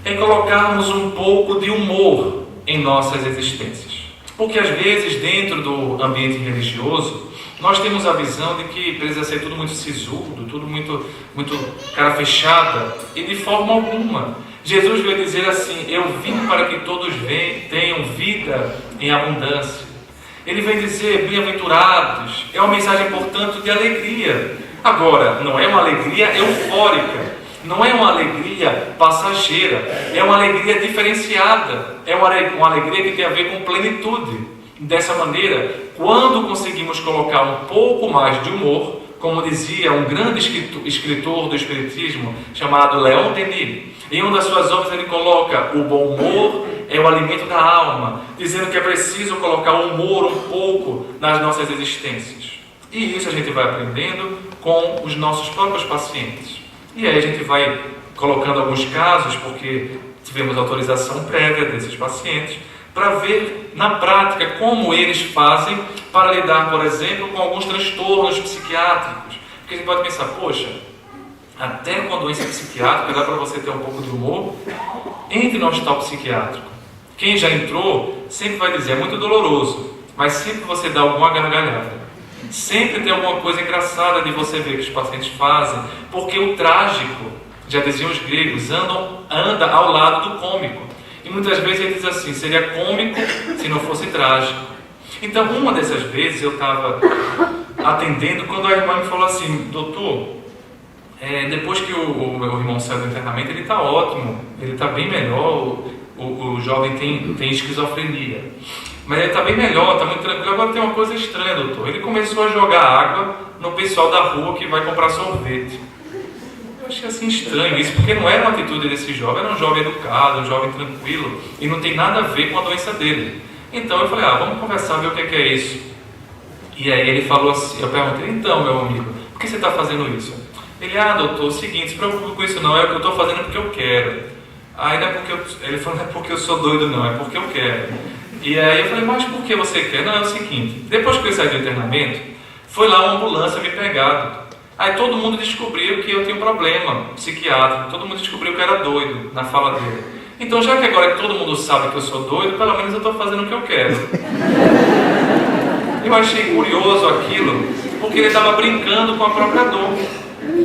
é colocarmos um pouco de humor em nossas existências. Porque às vezes dentro do ambiente religioso, nós temos a visão de que precisa ser tudo muito sisudo, tudo muito cara fechada, e de forma alguma. Jesus veio dizer assim, eu vim para que todos tenham vida em abundância. Ele vem dizer, bem-aventurados, é uma mensagem, portanto, de alegria. Agora, não é uma alegria eufórica, não é uma alegria passageira, é uma alegria diferenciada, é uma alegria que tem a ver com plenitude. Dessa maneira, quando conseguimos colocar um pouco mais de humor, como dizia um grande escritor do Espiritismo chamado Leon Denis, em uma das suas obras ele coloca: o bom humor é o alimento da alma, dizendo que é preciso colocar o humor um pouco nas nossas existências. E isso a gente vai aprendendo com os nossos próprios pacientes. E aí a gente vai colocando alguns casos, porque tivemos autorização prévia desses pacientes, para ver na prática como eles fazem para lidar, por exemplo, com alguns transtornos psiquiátricos. Porque a gente pode pensar, poxa, até com a doença psiquiátrica dá para você ter um pouco de humor. Entre no hospital psiquiátrico. Quem já entrou sempre vai dizer, é muito doloroso, mas sempre você dá alguma gargalhada. Sempre tem alguma coisa engraçada de você ver que os pacientes fazem, porque o trágico, já diziam os gregos, anda ao lado do cômico. E muitas vezes ele diz assim, seria cômico se não fosse trágico. Então, uma dessas vezes eu estava atendendo quando a irmã me falou assim, doutor, depois que o meu irmão saiu do internamento, ele está ótimo, ele está bem melhor, o jovem tem esquizofrenia. Mas ele está bem melhor, está muito tranquilo. Agora tem uma coisa estranha, doutor. Ele começou a jogar água no pessoal da rua que vai comprar sorvete. Eu achei assim estranho isso, porque não era uma atitude desse jovem, era um jovem educado, um jovem tranquilo, e não tem nada a ver com a doença dele. Então eu falei, vamos conversar, ver o que é isso. E aí ele falou assim, eu perguntei, então meu amigo, por que você está fazendo isso? Ele, doutor, é o seguinte, não se preocupe com isso não, é o que eu estou fazendo porque eu quero. Aí não é porque ele falou, não é porque eu sou doido não, é porque eu quero. E aí eu falei, mas por que você quer? Não, é o seguinte, depois que eu saí do internamento, foi lá uma ambulância me pegar. Aí todo mundo descobriu que eu tinha um problema psiquiátrico, todo mundo descobriu que eu era doido na fala dele. Então já que agora todo mundo sabe que eu sou doido, pelo menos eu estou fazendo o que eu quero. Eu achei curioso aquilo, porque ele estava brincando com a própria dor.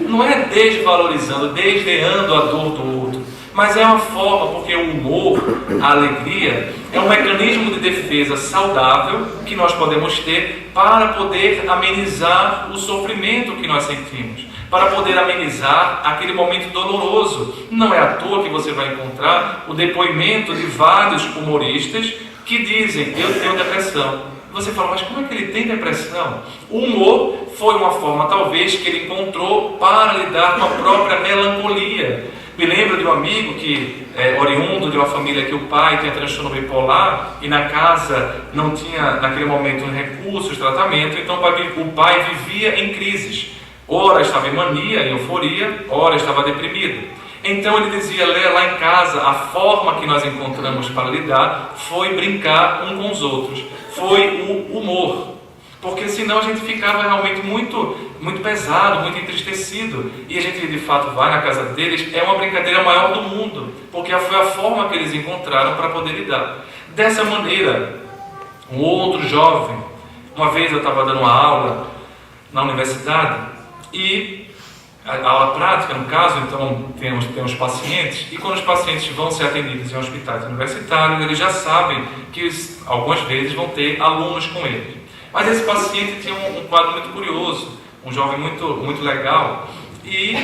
Não é desvalorizando, desdeando a dor do outro, mas é uma forma, porque o humor, a alegria, é um mecanismo de defesa saudável que nós podemos ter para poder amenizar o sofrimento que nós sentimos, para poder amenizar aquele momento doloroso. Não é à toa que você vai encontrar o depoimento de vários humoristas que dizem, eu tenho depressão. Você fala, mas como é que ele tem depressão? O humor foi uma forma, talvez, que ele encontrou para lidar com a própria melancolia. Me lembro de um amigo que é oriundo de uma família que o pai tinha transtorno bipolar e na casa não tinha, naquele momento, recursos, tratamento, então o pai vivia em crises. Ora estava em mania, em euforia, ora estava deprimido. Então ele dizia, lá em casa, a forma que nós encontramos para lidar foi brincar um com os outros, foi o humor. Porque senão a gente ficava realmente muito, muito pesado, muito entristecido. E a gente de fato vai na casa deles, é uma brincadeira maior do mundo, porque foi a forma que eles encontraram para poder lidar. Dessa maneira, um outro jovem, uma vez eu estava dando uma aula na universidade, e a aula prática, no caso, então temos pacientes, e quando os pacientes vão ser atendidos em hospitais universitários, eles já sabem que algumas vezes vão ter alunos com eles. Mas esse paciente tinha um quadro muito curioso, um jovem muito legal, e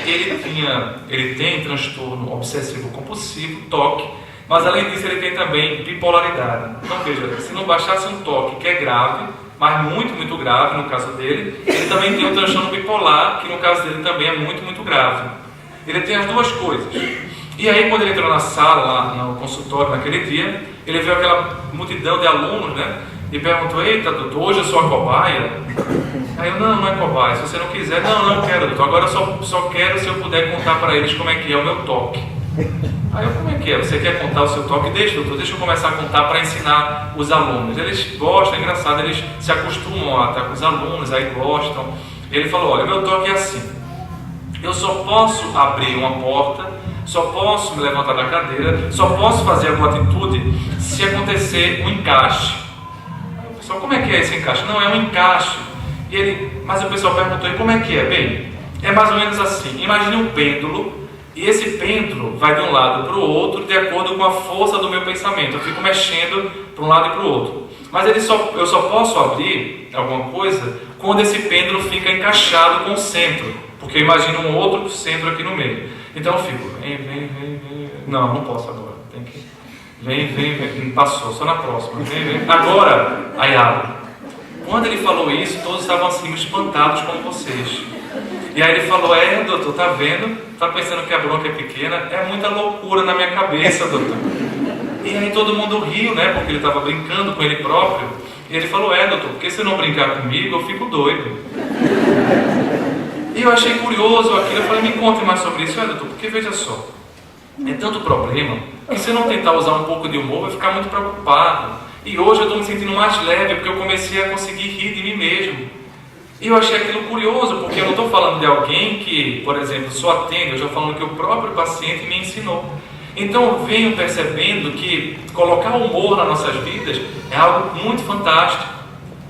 ele tem transtorno obsessivo-compulsivo, TOC, mas além disso ele tem também bipolaridade. Então veja, se não baixasse um TOC que é grave, mas muito grave no caso dele, ele também tem um transtorno bipolar, que no caso dele também é muito grave. Ele tem as duas coisas. E aí quando ele entrou na sala, lá no consultório naquele dia, ele viu aquela multidão de alunos, né? E perguntou, eita doutor, hoje eu sou a cobaia? Aí eu, não é cobaia, se você não quiser, não quero doutor, agora eu só quero se eu puder contar para eles como é que é o meu toque. Aí eu, como é que é? Você quer contar o seu toque? Deixa eu começar a contar para ensinar os alunos. Eles gostam, é engraçado, eles se acostumam a estar com os alunos, aí gostam. Ele falou, olha, meu toque é assim, eu só posso abrir uma porta, só posso me levantar da cadeira, só posso fazer alguma atitude se acontecer um encaixe. Só como é que é esse encaixe? Não, é um encaixe. Mas o pessoal perguntou, e como é que é? Bem, é mais ou menos assim, imagine um pêndulo, e esse pêndulo vai de um lado para o outro de acordo com a força do meu pensamento. Eu fico mexendo para um lado e para o outro. Mas eu só posso abrir alguma coisa quando esse pêndulo fica encaixado com o centro, porque eu imagino um outro centro aqui no meio. Então eu fico, vem. Não posso agora. Tem que. Vem. Passou, só na próxima. Vem. Agora, aí abre. Quando ele falou isso, todos estavam assim, espantados como vocês. E aí ele falou, doutor, tá vendo? Tá pensando que a bronca é pequena? É muita loucura na minha cabeça, doutor. E aí todo mundo riu, né? Porque ele estava brincando com ele próprio. E ele falou, doutor, porque se não brincar comigo, eu fico doido. E eu achei curioso aquilo. Eu falei, me conte mais sobre isso, doutor, porque veja só, é tanto problema que se eu não tentar usar um pouco de humor, vai ficar muito preocupado. E hoje eu estou me sentindo mais leve, porque eu comecei a conseguir rir de mim mesmo. E eu achei aquilo curioso, porque eu não estou falando de alguém que, por exemplo, só atende, eu estou falando que o próprio paciente me ensinou. Então eu venho percebendo que colocar humor nas nossas vidas é algo muito fantástico.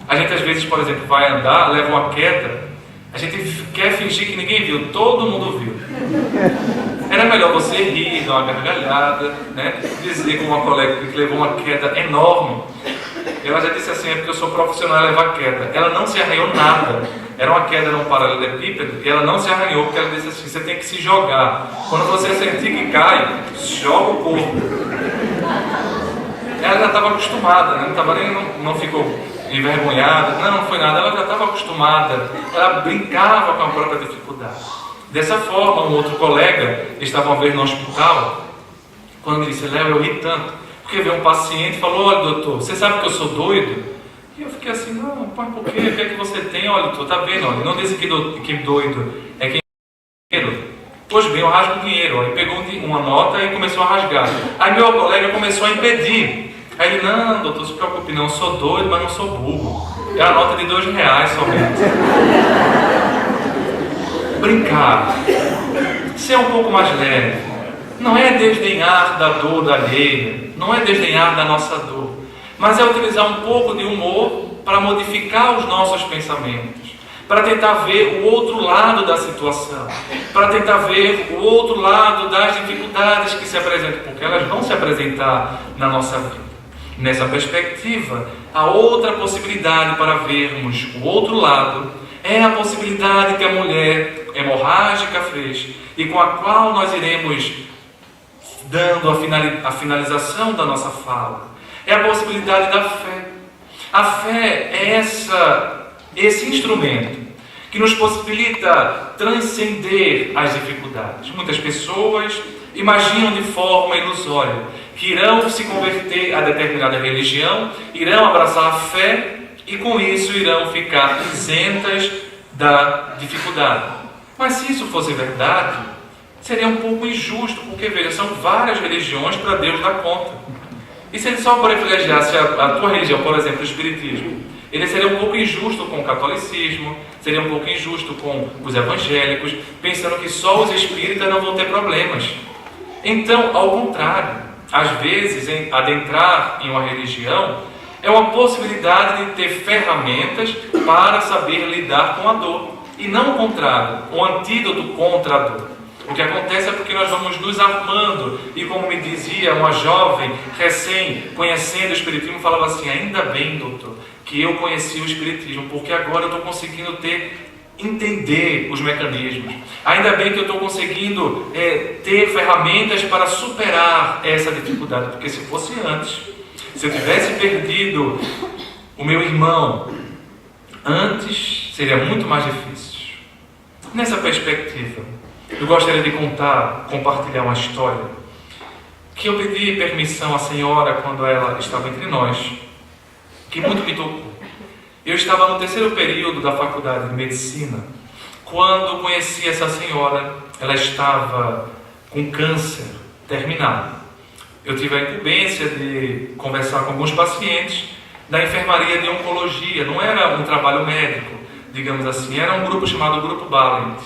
A gente às vezes, por exemplo, vai andar, leva uma queda, a gente quer fingir que ninguém viu, todo mundo viu. Era melhor você rir, dar uma gargalhada, né? Dizer com uma colega que levou uma queda enorme. Ela já disse assim, é porque eu sou profissional em levar queda. Ela não se arranhou nada. Era uma queda num paralelepípedo e ela não se arranhou, porque ela disse assim, você tem que se jogar. Quando você sentir que cai, joga o corpo. Ela já estava acostumada, né? Não ficou envergonhada, não foi nada, ela já estava acostumada. Ela brincava com a própria dificuldade. Dessa forma, um outro colega, estava uma vez no hospital, quando disse, Léo, eu ri tanto, porque veio um paciente e falou, olha doutor, você sabe que eu sou doido? E eu fiquei assim, não, pai, por quê? O que é que você tem? Olha doutor, tá vendo? Olha, não disse que doido é quem dinheiro. Pois bem, eu rasgo dinheiro. Aí pegou uma nota e começou a rasgar. Aí meu colega começou a impedir. Aí ele, não doutor, se preocupe não, eu sou doido, mas não sou burro. É a nota de R$2 somente. Brincar, ser um pouco mais leve, não é desdenhar da dor da alheia, não é desdenhar da nossa dor, mas é utilizar um pouco de humor para modificar os nossos pensamentos, para tentar ver o outro lado da situação, para tentar ver o outro lado das dificuldades que se apresentam, porque elas vão se apresentar na nossa vida. Nessa perspectiva, a outra possibilidade para vermos o outro lado é a possibilidade que a mulher hemorrágica fez e com a qual nós iremos dando a finalização da nossa fala. É a possibilidade da fé. A fé é esse instrumento que nos possibilita transcender as dificuldades. Muitas pessoas imaginam de forma ilusória que irão se converter a determinada religião, irão abraçar a fé e com isso irão ficar isentas da dificuldade. Mas se isso fosse verdade, seria um pouco injusto, porque veja, são várias religiões para Deus dar conta. E se ele só privilegiasse a tua religião, por exemplo, o Espiritismo, ele seria um pouco injusto com o catolicismo, seria um pouco injusto com os evangélicos, pensando que só os espíritas não vão ter problemas. Então, ao contrário, às vezes, adentrar em uma religião é uma possibilidade de ter ferramentas para saber lidar com a dor. E não o contrário, um antídoto contra a dor. O que acontece é porque nós vamos nos armando. E como me dizia uma jovem, recém conhecendo o Espiritismo, falava assim, ainda bem, doutor, que eu conheci o Espiritismo, porque agora eu estou conseguindo entender os mecanismos. Ainda bem que eu estou conseguindo ter ferramentas para superar essa dificuldade, porque se fosse antes, se eu tivesse perdido o meu irmão antes, seria muito mais difícil. Nessa perspectiva, eu gostaria de compartilhar uma história que eu pedi permissão à senhora quando ela estava entre nós, que muito me tocou. Eu estava no 3º período da faculdade de medicina quando conheci essa senhora. Ela estava com câncer terminal. Eu tive a incumbência de conversar com alguns pacientes da enfermaria de oncologia. Não era um trabalho médico, digamos assim, era um grupo chamado Grupo Balint.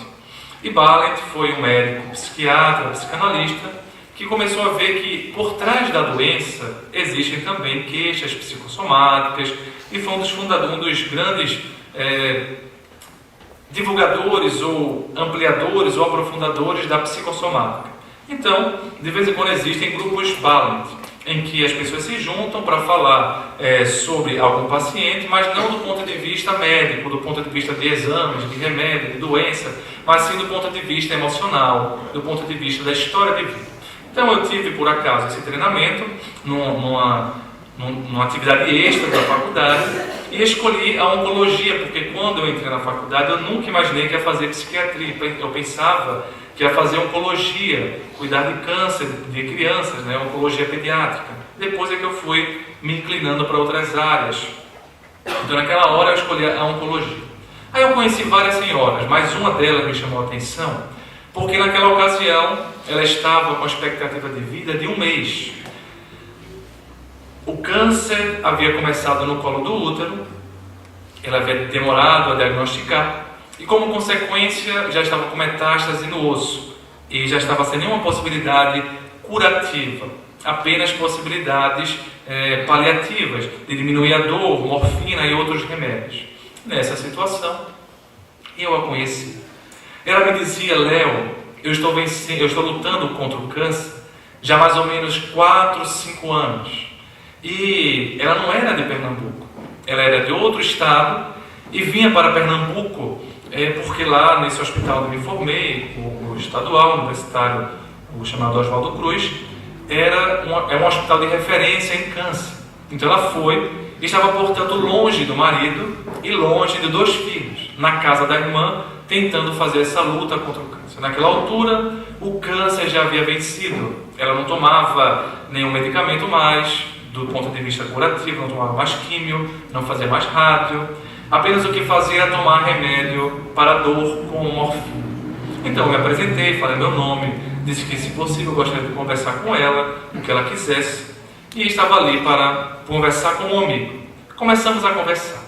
E Balint foi um médico psiquiatra, psicanalista, que começou a ver que por trás da doença existem também queixas psicossomáticas, e foi um dos grandes divulgadores ou ampliadores ou aprofundadores da psicossomática. Então, de vez em quando existem grupos Balint. em que as pessoas se juntam para falar sobre algum paciente, mas não do ponto de vista médico, do ponto de vista de exames, de remédio, de doença, mas sim do ponto de vista emocional, do ponto de vista da história de vida. Então eu tive, por acaso, esse treinamento numa atividade extra da faculdade e escolhi a oncologia, porque quando eu entrei na faculdade eu nunca imaginei que ia fazer psiquiatria. Eu pensava que ia fazer oncologia, cuidar de câncer de crianças, né? Oncologia pediátrica. Depois é que eu fui me inclinando para outras áreas. Então naquela hora eu escolhi a oncologia. Aí eu conheci várias senhoras, mas uma delas me chamou a atenção, porque naquela ocasião ela estava com a expectativa de vida de 1 mês. O câncer havia começado no colo do útero, ela havia demorado a diagnosticar, e como consequência já estava com metástase no osso, e já estava sem nenhuma possibilidade curativa, apenas possibilidades paliativas, de diminuir a dor, morfina e outros remédios. Nessa situação, eu a conheci. Ela me dizia: Léo, eu estou lutando contra o câncer já há mais ou menos 4, 5 anos. E ela não era de Pernambuco, ela era de outro estado e vinha para Pernambuco porque lá nesse hospital onde me formei, o estadual, universitário, o chamado Oswaldo Cruz, é um hospital de referência em câncer. Então ela foi e estava, portanto, longe do marido e longe de 2 filhos, na casa da irmã, tentando fazer essa luta contra o câncer. Naquela altura, o câncer já havia vencido, ela não tomava nenhum medicamento mais, do ponto de vista curativo, não tomava mais químio, não fazia mais rádio, apenas o que fazia era tomar remédio para dor com morfina. Então eu me apresentei, falei meu nome, disse que se possível eu gostaria de conversar com ela, o que ela quisesse, e estava ali para conversar com um amigo. Começamos a conversar.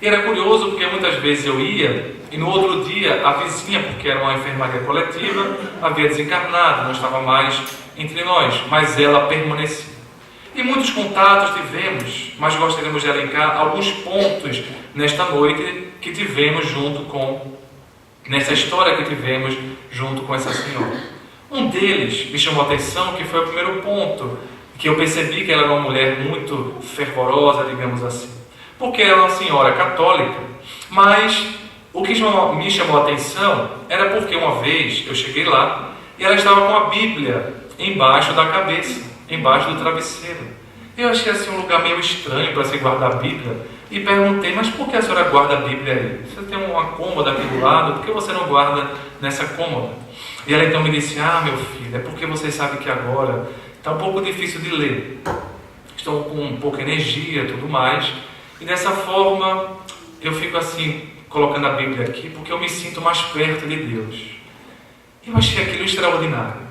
E era curioso porque muitas vezes eu ia e no outro dia a vizinha, porque era uma enfermaria coletiva, havia desencarnado, não estava mais entre nós, mas ela permanecia. E muitos contatos tivemos, mas gostaríamos de elencar alguns pontos nesta noite que tivemos nessa história que tivemos junto com essa senhora. Um deles me chamou a atenção, que foi o primeiro ponto, que eu percebi que ela era uma mulher muito fervorosa, digamos assim, porque ela era uma senhora católica, mas o que me chamou a atenção era porque uma vez eu cheguei lá e ela estava com a Bíblia embaixo da cabeça, embaixo do travesseiro. Eu achei assim um lugar meio estranho para se guardar a Bíblia e perguntei: mas por que a senhora guarda a Bíblia aí? Você tem uma cômoda aqui do lado, por que você não guarda nessa cômoda? E ela então me disse: ah, meu filho, é porque você sabe que agora está um pouco difícil de ler, estou com pouca energia e tudo mais, e dessa forma eu fico assim colocando a Bíblia aqui porque eu me sinto mais perto de Deus. Eu achei aquilo extraordinário,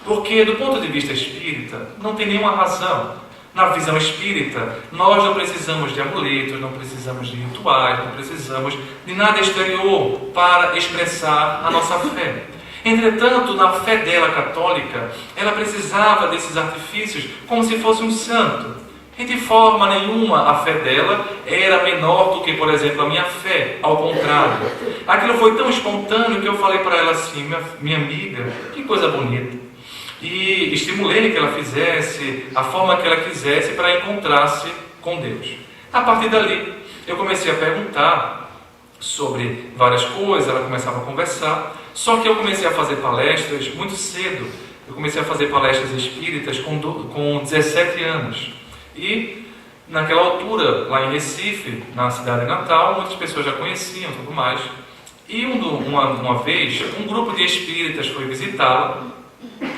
porque do ponto de vista espírita não tem nenhuma razão. Na visão espírita, nós não precisamos de amuletos, não precisamos de rituais, não precisamos de nada exterior para expressar a nossa fé. Entretanto, na fé dela católica, ela precisava desses artifícios como se fosse um santo. E de forma nenhuma a fé dela era menor do que, por exemplo, a minha fé. Ao contrário. Aquilo foi tão espontâneo que eu falei para ela assim: minha amiga, que coisa bonita. E estimulei que ela fizesse a forma que ela quisesse para encontrar-se com Deus. A partir dali, eu comecei a perguntar sobre várias coisas, ela começava a conversar, só que eu comecei a fazer palestras muito cedo. Eu comecei a fazer palestras espíritas com 17 anos. E naquela altura, lá em Recife, na cidade natal, muitas pessoas já conheciam e tudo mais. E uma vez, um grupo de espíritas foi visitá-la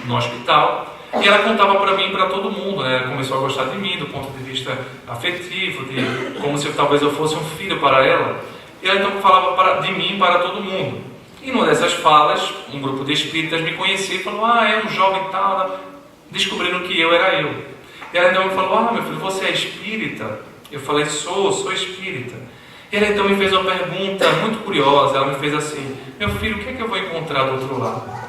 no hospital, e ela contava para mim e para todo mundo, né? Ela começou a gostar de mim do ponto de vista afetivo, como se talvez eu fosse um filho para ela, e ela então falava de mim para todo mundo. E numa dessas falas, um grupo de espíritas me conhecia e falou: ah, é um jovem tal, descobrindo que eu era eu. E ela então me falou: ah, meu filho, você é espírita? Eu falei: sou espírita. E ela então me fez uma pergunta muito curiosa. Ela me fez assim: meu filho, o que é que eu vou encontrar do outro lado?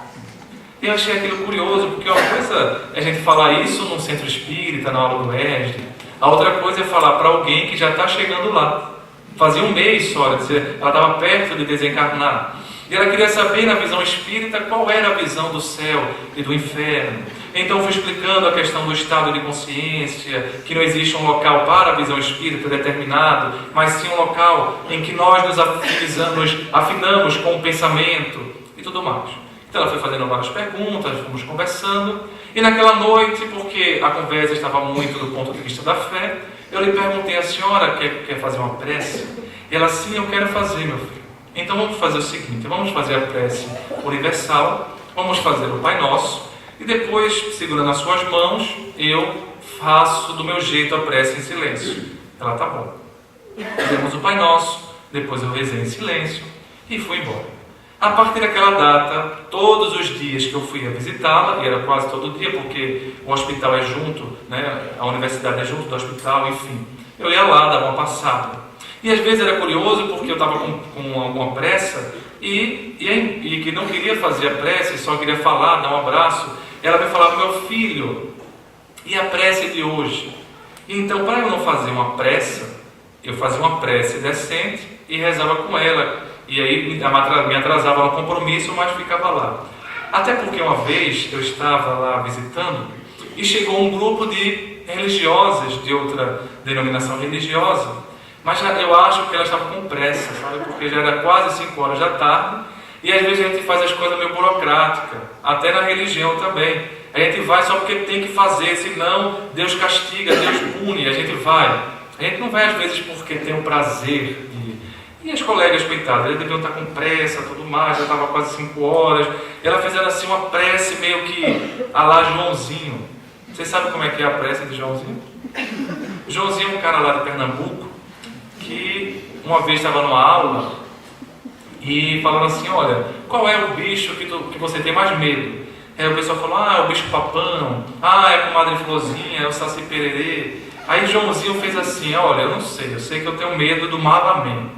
E eu achei aquilo curioso, porque uma coisa é a gente falar isso num centro espírita, na aula do ESD, a outra coisa é falar para alguém que já está chegando lá. Fazia um mês só, ela estava perto de desencarnar. E ela queria saber, na visão espírita, qual era a visão do céu e do inferno. Então fui explicando a questão do estado de consciência, que não existe um local para a visão espírita determinado, mas sim um local em que nós nos afinamos com o pensamento e tudo mais. Então ela foi fazendo várias perguntas, fomos conversando, e naquela noite, porque a conversa estava muito do ponto de vista da fé, eu lhe perguntei: a senhora quer fazer uma prece? E ela: sim, eu quero fazer, meu filho. Então vamos fazer o seguinte, vamos fazer a prece universal, vamos fazer o Pai Nosso, e depois, segurando as suas mãos, eu faço do meu jeito a prece em silêncio. Ela: tá bom. Fizemos o Pai Nosso, depois eu rezei em silêncio e fui embora. A partir daquela data, todos os dias que eu fui a visitá-la, e era quase todo dia, porque o hospital é junto, né? A universidade é junto do hospital, enfim, eu ia lá, dava uma passada. E às vezes era curioso, porque eu estava com alguma pressa e que não queria fazer a prece, só queria falar, dar um abraço. Ela me falava: meu filho, e a prece de hoje? Então, para eu não fazer uma pressa, eu fazia uma prece decente e rezava com ela. E aí me atrasava no compromisso, mas ficava lá. Até porque uma vez eu estava lá visitando e chegou um grupo de religiosas de outra denominação religiosa, mas eu acho que elas estavam com pressa, sabe? Porque já era quase 5 horas da tarde e às vezes a gente faz as coisas meio burocráticas, até na religião também. A gente vai só porque tem que fazer, senão Deus castiga, Deus pune, a gente vai. A gente não vai às vezes porque tem o prazer de... E as colegas, coitadas, eles deviam estar com pressa, tudo mais, já estava quase 5 horas. E ela fez assim uma prece meio que a lá Joãozinho. Vocês sabem como é que é a prece de Joãozinho? Joãozinho é um cara lá de Pernambuco que uma vez estava numa aula e falando assim: olha, qual é o bicho que você tem mais medo? Aí o pessoal falou: é o bicho papão, é a comadre Florzinha, é o saci pererê. Aí Joãozinho fez assim: olha, eu não sei, eu sei que eu tenho medo do malamém.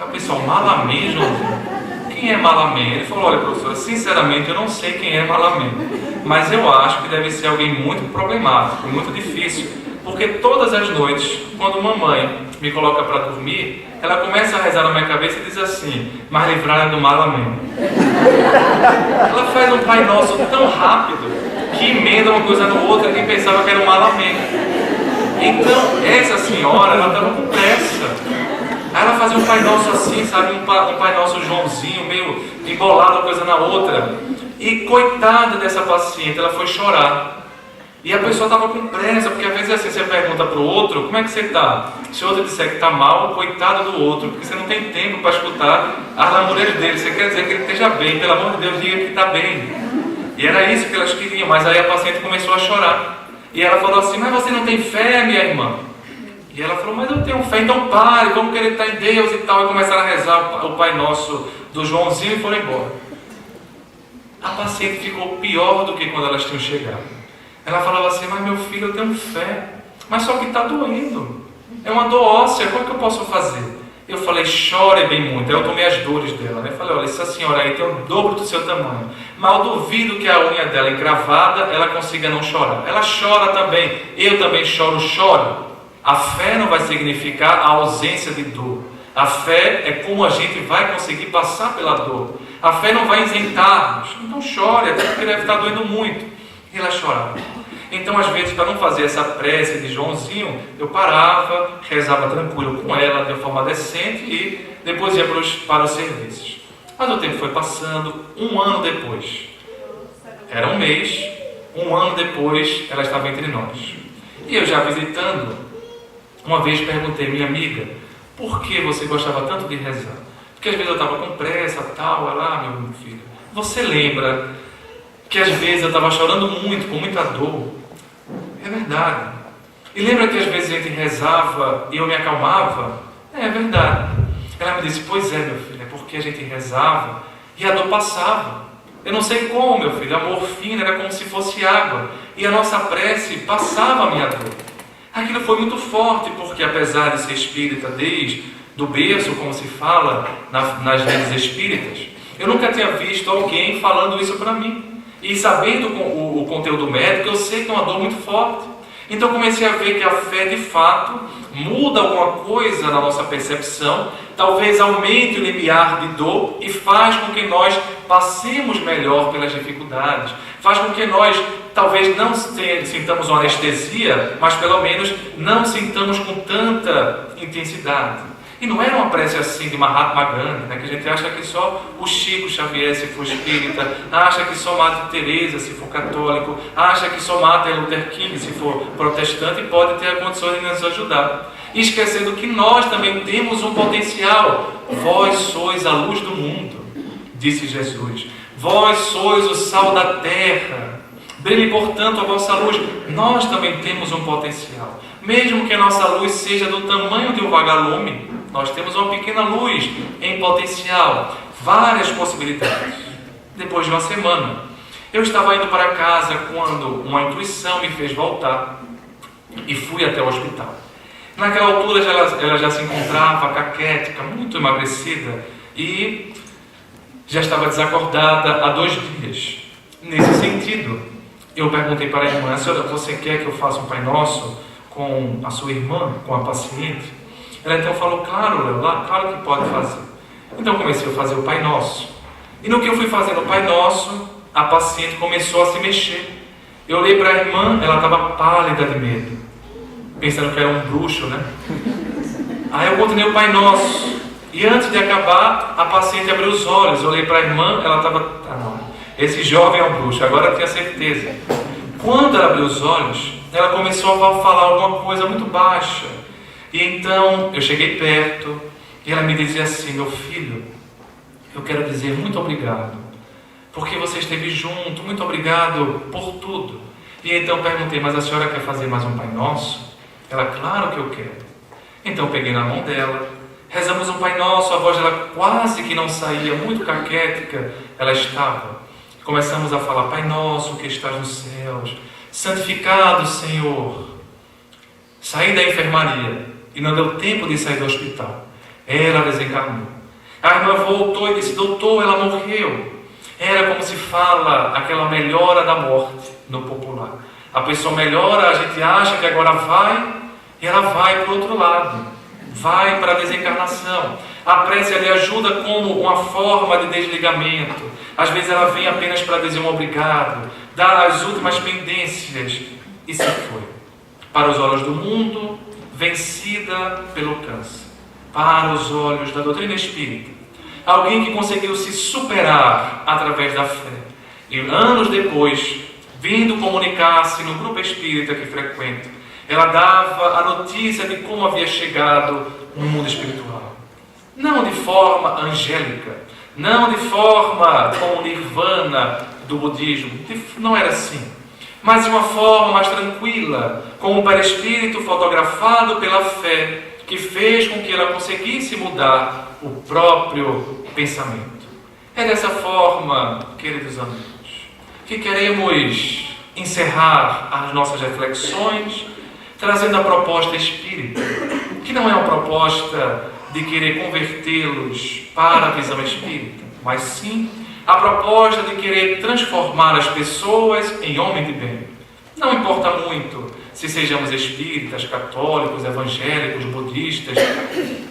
Aí o pessoal: malamém, Joãozinho? Quem é malamém? Ele falou: olha, professora, sinceramente eu não sei quem é malamém, mas eu acho que deve ser alguém muito problemático, muito difícil, porque todas as noites, quando mamãe me coloca para dormir, ela começa a rezar na minha cabeça e diz assim: mas livrar do malamém. Ela faz um Pai Nosso tão rápido que emenda uma coisa no outra, quem pensava que era um malamém. Então, essa senhora, ela estava com pressa. Aí ela fazia um Pai Nosso assim, sabe? Um Pai Nosso Joãozinho, meio embolado uma coisa na outra. E coitada dessa paciente, ela foi chorar. E a pessoa estava com pressa, porque às vezes assim, você pergunta para o outro: como é que você está? Se o outro disser que está mal, coitado do outro, porque você não tem tempo para escutar as lamúrias dele. Você quer dizer que ele esteja bem, pelo amor de Deus, diga que está bem. E era isso que elas queriam, mas aí a paciente começou a chorar. E ela falou assim: mas você não tem fé, minha irmã? E ela falou: mas eu tenho fé, então pare, vamos querer estar em Deus e tal. E começaram a rezar o Pai Nosso do Joãozinho e foram embora. A paciente ficou pior do que quando elas tinham chegado. Ela falava assim: mas meu filho, eu tenho fé, mas só que está doendo, é uma dor óssea, como é que eu posso fazer? Eu falei: chore bem muito. Aí eu tomei as dores dela, né? Falei: olha, essa senhora aí tem o dobro do seu tamanho, mas eu duvido que a unha dela encravada, ela consiga não chorar. Ela chora também, eu também choro. A fé não vai significar a ausência de dor. A fé é como a gente vai conseguir passar pela dor. A fé não vai isentar-nos. Então chore, até porque deve estar doendo muito. E ela chorava. Então, às vezes, para não fazer essa prece de Joãozinho, eu parava, rezava tranquilo com ela, de forma decente, e depois ia para os serviços. Mas o tempo foi passando. 1 ano depois, era 1 mês, 1 ano depois, ela estava entre nós. E eu já visitando, uma vez perguntei: minha amiga, por que você gostava tanto de rezar? Porque às vezes eu estava com pressa, tal. Ela: meu filho, você lembra que às vezes eu estava chorando muito, com muita dor? É verdade. E lembra que às vezes a gente rezava e eu me acalmava? É verdade. Ela me disse: pois é, meu filho, é porque a gente rezava e a dor passava. Eu não sei como, meu filho, a morfina era como se fosse água, e a nossa prece passava a minha dor. Aquilo foi muito forte, porque apesar de ser espírita desde do berço, como se fala nas redes espíritas, eu nunca tinha visto alguém falando isso para mim. E sabendo o conteúdo médico, eu sei que é uma dor muito forte. Então comecei a ver que a fé de fato muda alguma coisa na nossa percepção, talvez aumente o limiar de dor e faz com que nós passemos melhor pelas dificuldades, faz com que nós talvez não sintamos uma anestesia, mas pelo menos não sintamos com tanta intensidade. E não era uma prece assim de Mahatma Gandhi, né? Que a gente acha que só o Chico Xavier se for espírita, acha que só Madre Teresa se for católico, acha que só Martin Luther King se for protestante e pode ter a condição de nos ajudar. E esquecendo que nós também temos um potencial. Vós sois a luz do mundo, disse Jesus. Vós sois o sal da terra. Brilhe, portanto, a vossa luz. Nós também temos um potencial. Mesmo que a nossa luz seja do tamanho de um vagalume, nós temos uma pequena luz em potencial, várias possibilidades. Depois de uma semana, eu estava indo para casa quando uma intuição me fez voltar e fui até o hospital. Naquela altura ela já se encontrava caquética, muito emagrecida e já estava desacordada há 2 dias. Nesse sentido, eu perguntei para a irmã: senhora, você quer que eu faça um Pai Nosso com a sua irmã, com a paciente? Ela então falou: claro, Léo, claro que pode fazer. Então comecei a fazer o Pai Nosso. E no que eu fui fazendo o Pai Nosso, a paciente começou a se mexer. Eu olhei para a irmã, ela estava pálida de medo, pensando que era um bruxo, né? Aí eu continuei o Pai Nosso. E antes de acabar, a paciente abriu os olhos. Eu olhei para a irmã, ela estava: ah, não, esse jovem é um bruxo, agora eu tinha certeza. Quando ela abriu os olhos, ela começou a falar alguma coisa muito baixa. E então eu cheguei perto e ela me dizia assim: meu filho, eu quero dizer muito obrigado, porque você esteve junto, muito obrigado por tudo. E então perguntei: mas a senhora quer fazer mais um Pai Nosso? Ela: claro que eu quero. Então peguei na mão dela, rezamos um Pai Nosso, a voz dela quase que não saía, muito caquética ela estava. Começamos a falar: Pai Nosso que estás nos céus, santificado Senhor. Saí da enfermaria e não deu tempo de sair do hospital. Ela desencarnou. A irmã voltou e disse: doutor, ela morreu. Era como se fala aquela melhora da morte no popular. A pessoa melhora, a gente acha que agora vai, e ela vai para o outro lado, vai para a desencarnação. A prece lhe ajuda como uma forma de desligamento. Às vezes ela vem apenas para dizer um obrigado, dar as últimas pendências e se foi. Para os olhos do mundo, vencida pelo câncer. Para os olhos da doutrina espírita, alguém que conseguiu se superar através da fé. E anos depois, vindo comunicar-se no grupo espírita que frequento, ela dava a notícia de como havia chegado no mundo espiritual. Não de forma angélica, não de forma como nirvana do budismo, não era assim, mas de uma forma mais tranquila, como um perispírito fotografado pela fé, que fez com que ela conseguisse mudar o próprio pensamento. É dessa forma, queridos amigos, que queremos encerrar as nossas reflexões, trazendo a proposta espírita, que não é uma proposta de querer convertê-los para a visão espírita, mas sim a proposta de querer transformar as pessoas em homem de bem. Não importa muito se sejamos espíritas, católicos, evangélicos, budistas,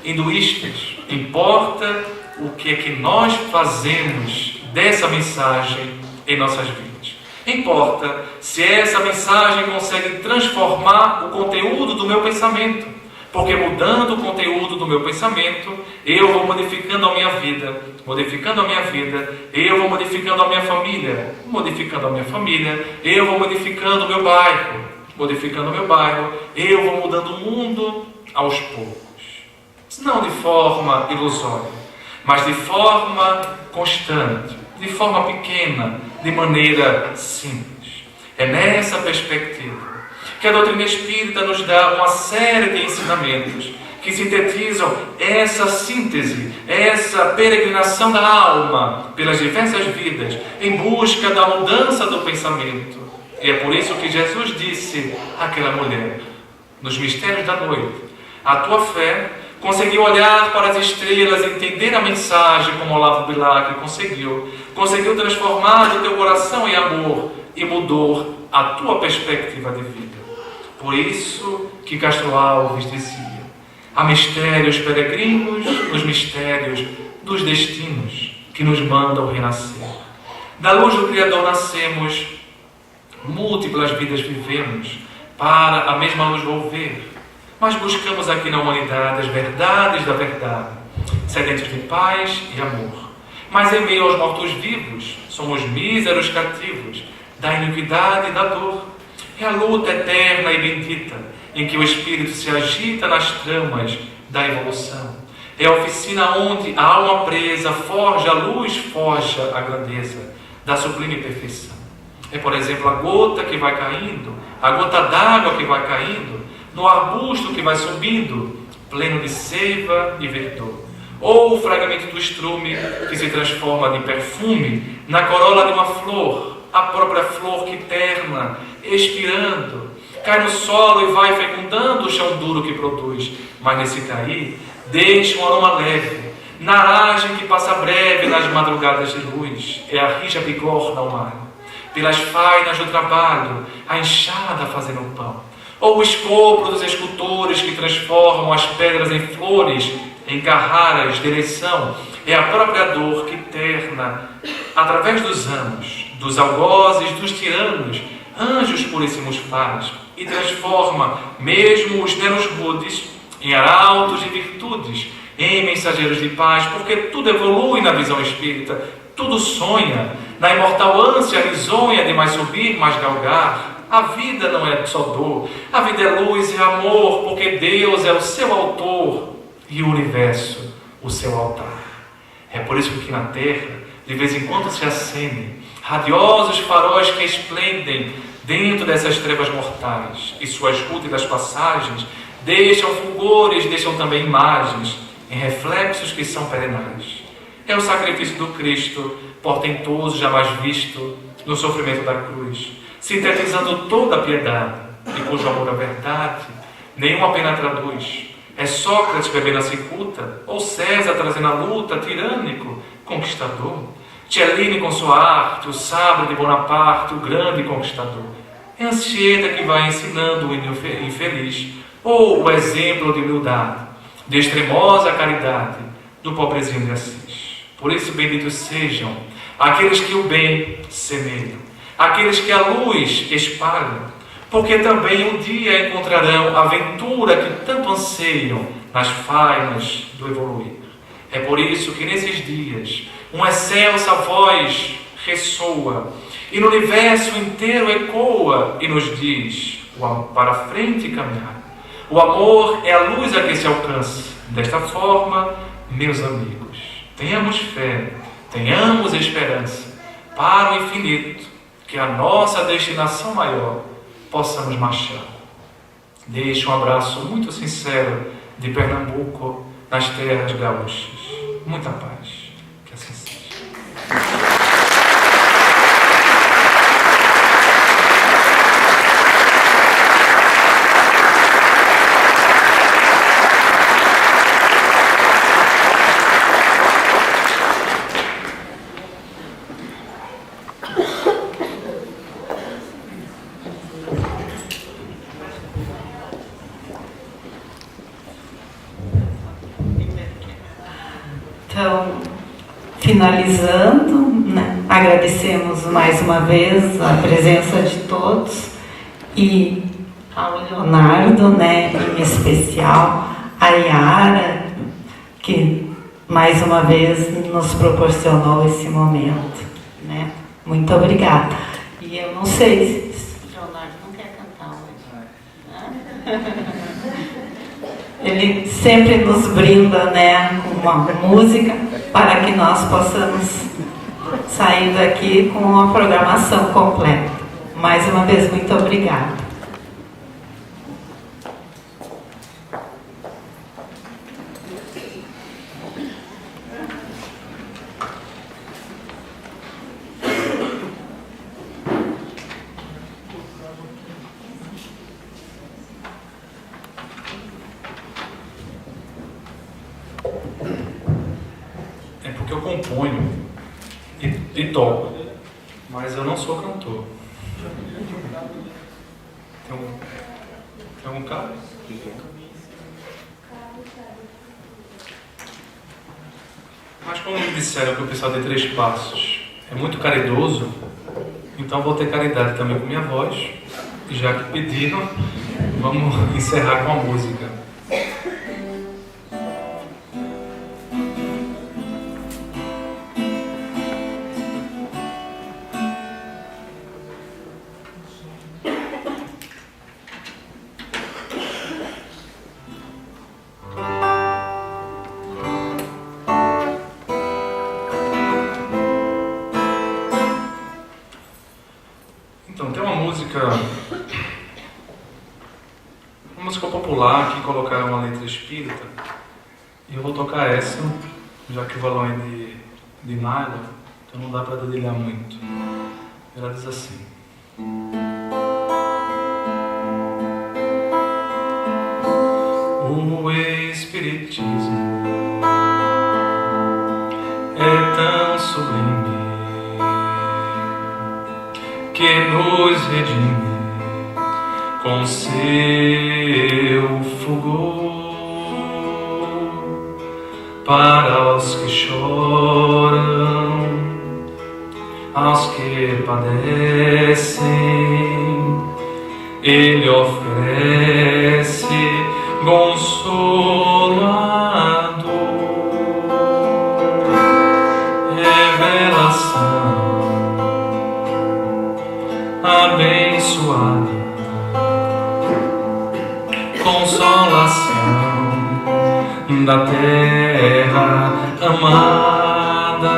hinduístas. Importa o que é que nós fazemos dessa mensagem em nossas vidas. Importa se essa mensagem consegue transformar o conteúdo do meu pensamento, porque mudando o conteúdo do meu pensamento, eu vou modificando a minha vida. Modificando a minha vida, eu vou modificando a minha família. Modificando a minha família, eu vou modificando o meu bairro. Modificando o meu bairro, eu vou mudando o mundo aos poucos. Não de forma ilusória, mas de forma constante, de forma pequena, de maneira simples. É nessa perspectiva que a doutrina espírita nos dá uma série de ensinamentos que sintetizam essa síntese, essa peregrinação da alma pelas diversas vidas em busca da mudança do pensamento. E é por isso que Jesus disse àquela mulher, nos mistérios da noite: a tua fé conseguiu olhar para as estrelas e entender a mensagem como Olavo Bilac conseguiu transformar o teu coração em amor e mudou a tua perspectiva de vida. Por isso que Castro Alves dizia: há mistérios peregrinos nos mistérios dos destinos que nos mandam renascer. Da luz do Criador nascemos, múltiplas vidas vivemos, para a mesma luz volver. Mas buscamos aqui na humanidade as verdades da verdade, sedentos de paz e amor. Mas em meio aos mortos-vivos, somos míseros cativos da iniquidade e da dor. É a luta eterna e bendita, em que o espírito se agita nas tramas da evolução. É a oficina onde a alma presa forja a luz, forja a grandeza da sublime perfeição. É, por exemplo, a gota que vai caindo, a gota d'água que vai caindo, no arbusto que vai subindo, pleno de seiva e verdor. Ou o fragmento do estrume que se transforma em perfume na corola de uma flor, a própria flor que terna, expirando, cai no solo e vai fecundando o chão duro que produz, mas nesse cair deixa um aroma leve, na aragem que passa breve nas madrugadas de luz, é a rija vigor da humana, pelas fainas do trabalho, a enxada fazendo o pão, ou o escopo dos escultores que transformam as pedras em flores, em carraras de eleição, é a própria dor que terna, através dos anos, dos algozes, dos tiranos, anjos puríssimos faz, e transforma mesmo os neros rudes em arautos de virtudes, em mensageiros de paz, porque tudo evolui na visão espírita, tudo sonha, na imortal ânsia risonha de mais subir, mais galgar. A vida não é só dor, a vida é luz e amor, porque Deus é o seu autor e o universo o seu altar. É por isso que na terra, de vez em quando se acendem radiosos faróis que esplendem dentro dessas trevas mortais, e suas úteis passagens deixam fulgores, deixam também imagens em reflexos que são perenais. É o sacrifício do Cristo, portentoso, jamais visto, no sofrimento da cruz, sintetizando toda a piedade, e cujo amor à verdade nenhuma pena traduz. É Sócrates bebendo a cicuta, ou César trazendo a luta, tirânico, conquistador. Cellini com sua arte, o sabre de Bonaparte, o grande conquistador. É Anchieta que vai ensinando o infeliz, ou o exemplo de humildade, de extremosa caridade do pobrezinho de Assis. Por isso, benditos sejam aqueles que o bem semeiam, aqueles que a luz espalham, porque também um dia encontrarão a ventura que tanto anseiam nas fainas do evoluir. É por isso que nesses dias uma excelsa voz ressoa e no universo inteiro ecoa e nos diz para frente caminhar. O amor é a luz a que se alcança. Desta forma, meus amigos, tenhamos fé, tenhamos esperança para o infinito, que a nossa destinação maior possamos marchar. Deixo um abraço muito sincero de Pernambuco, nas terras gaúchas. Muita paz. Que assim seja. Então, finalizando, né, agradecemos mais uma vez a presença de todos e ao Leonardo, né, em especial, a Yara, que mais uma vez nos proporcionou esse momento, né? Muito obrigada. E eu não sei se o Leonardo não quer cantar hoje, né? Ele sempre nos brinda, né, com uma música para que nós possamos sair daqui com uma programação completa. Mais uma vez, muito obrigada. É porque eu componho e toco, mas eu não sou cantor. Então, Tem algum carro? Mas como me disseram que o pessoal de 3 Passos é muito caridoso, então vou ter caridade também com minha voz. E já que pediram, vamos encerrar com a música. Então, tem uma música popular que colocaram uma letra espírita, e eu vou tocar essa, já que o valor é de nylon, então não dá para dedilhar muito. Ela diz assim: o Espiritismo é tão sublime que nos redime com seu fulgor para os que choram, aos que padecem. Ele oferece consolo à dor, revelação abençoada, consolação da terra amada.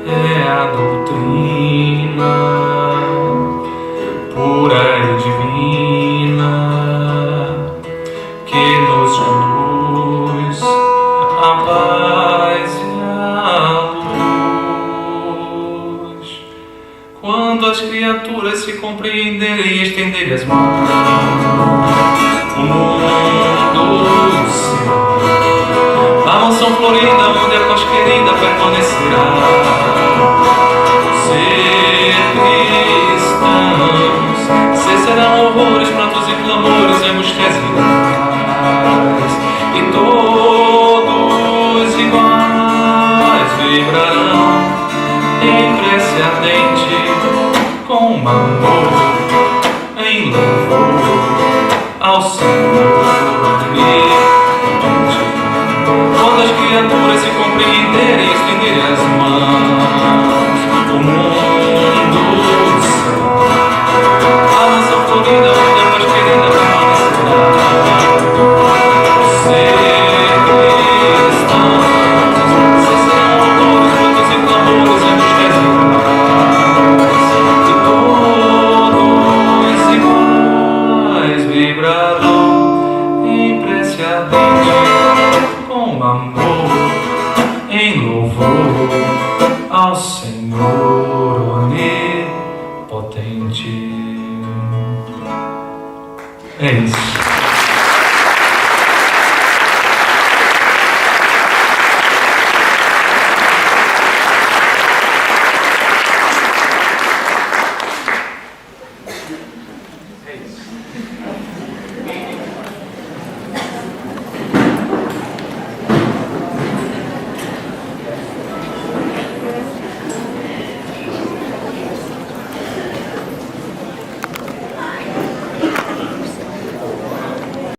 É a doutrina pura e divina que nos conduz à paz e à luz. Quando as criaturas se compreenderem e estenderem as mãos, o mundo será a mansão florida onde a paz querida permanecerá. Ser cristãos cessarão horrores, prantos e clamores, angustias e dores, e todos iguais vibrarão em prece ardente, com amor, em louvor ao Senhor omnipotente. Quando as criaturas se compreenderem e estenderem as mãos, o mundo será a mansão florida onde a paz querida permanecerá. Ser cristãos cessarão horrores, prantos e clamores, angustias e dores, e todos iguais vibrarão em prece ardente, com amor, em louvor ao Senhor onipotente. É isso.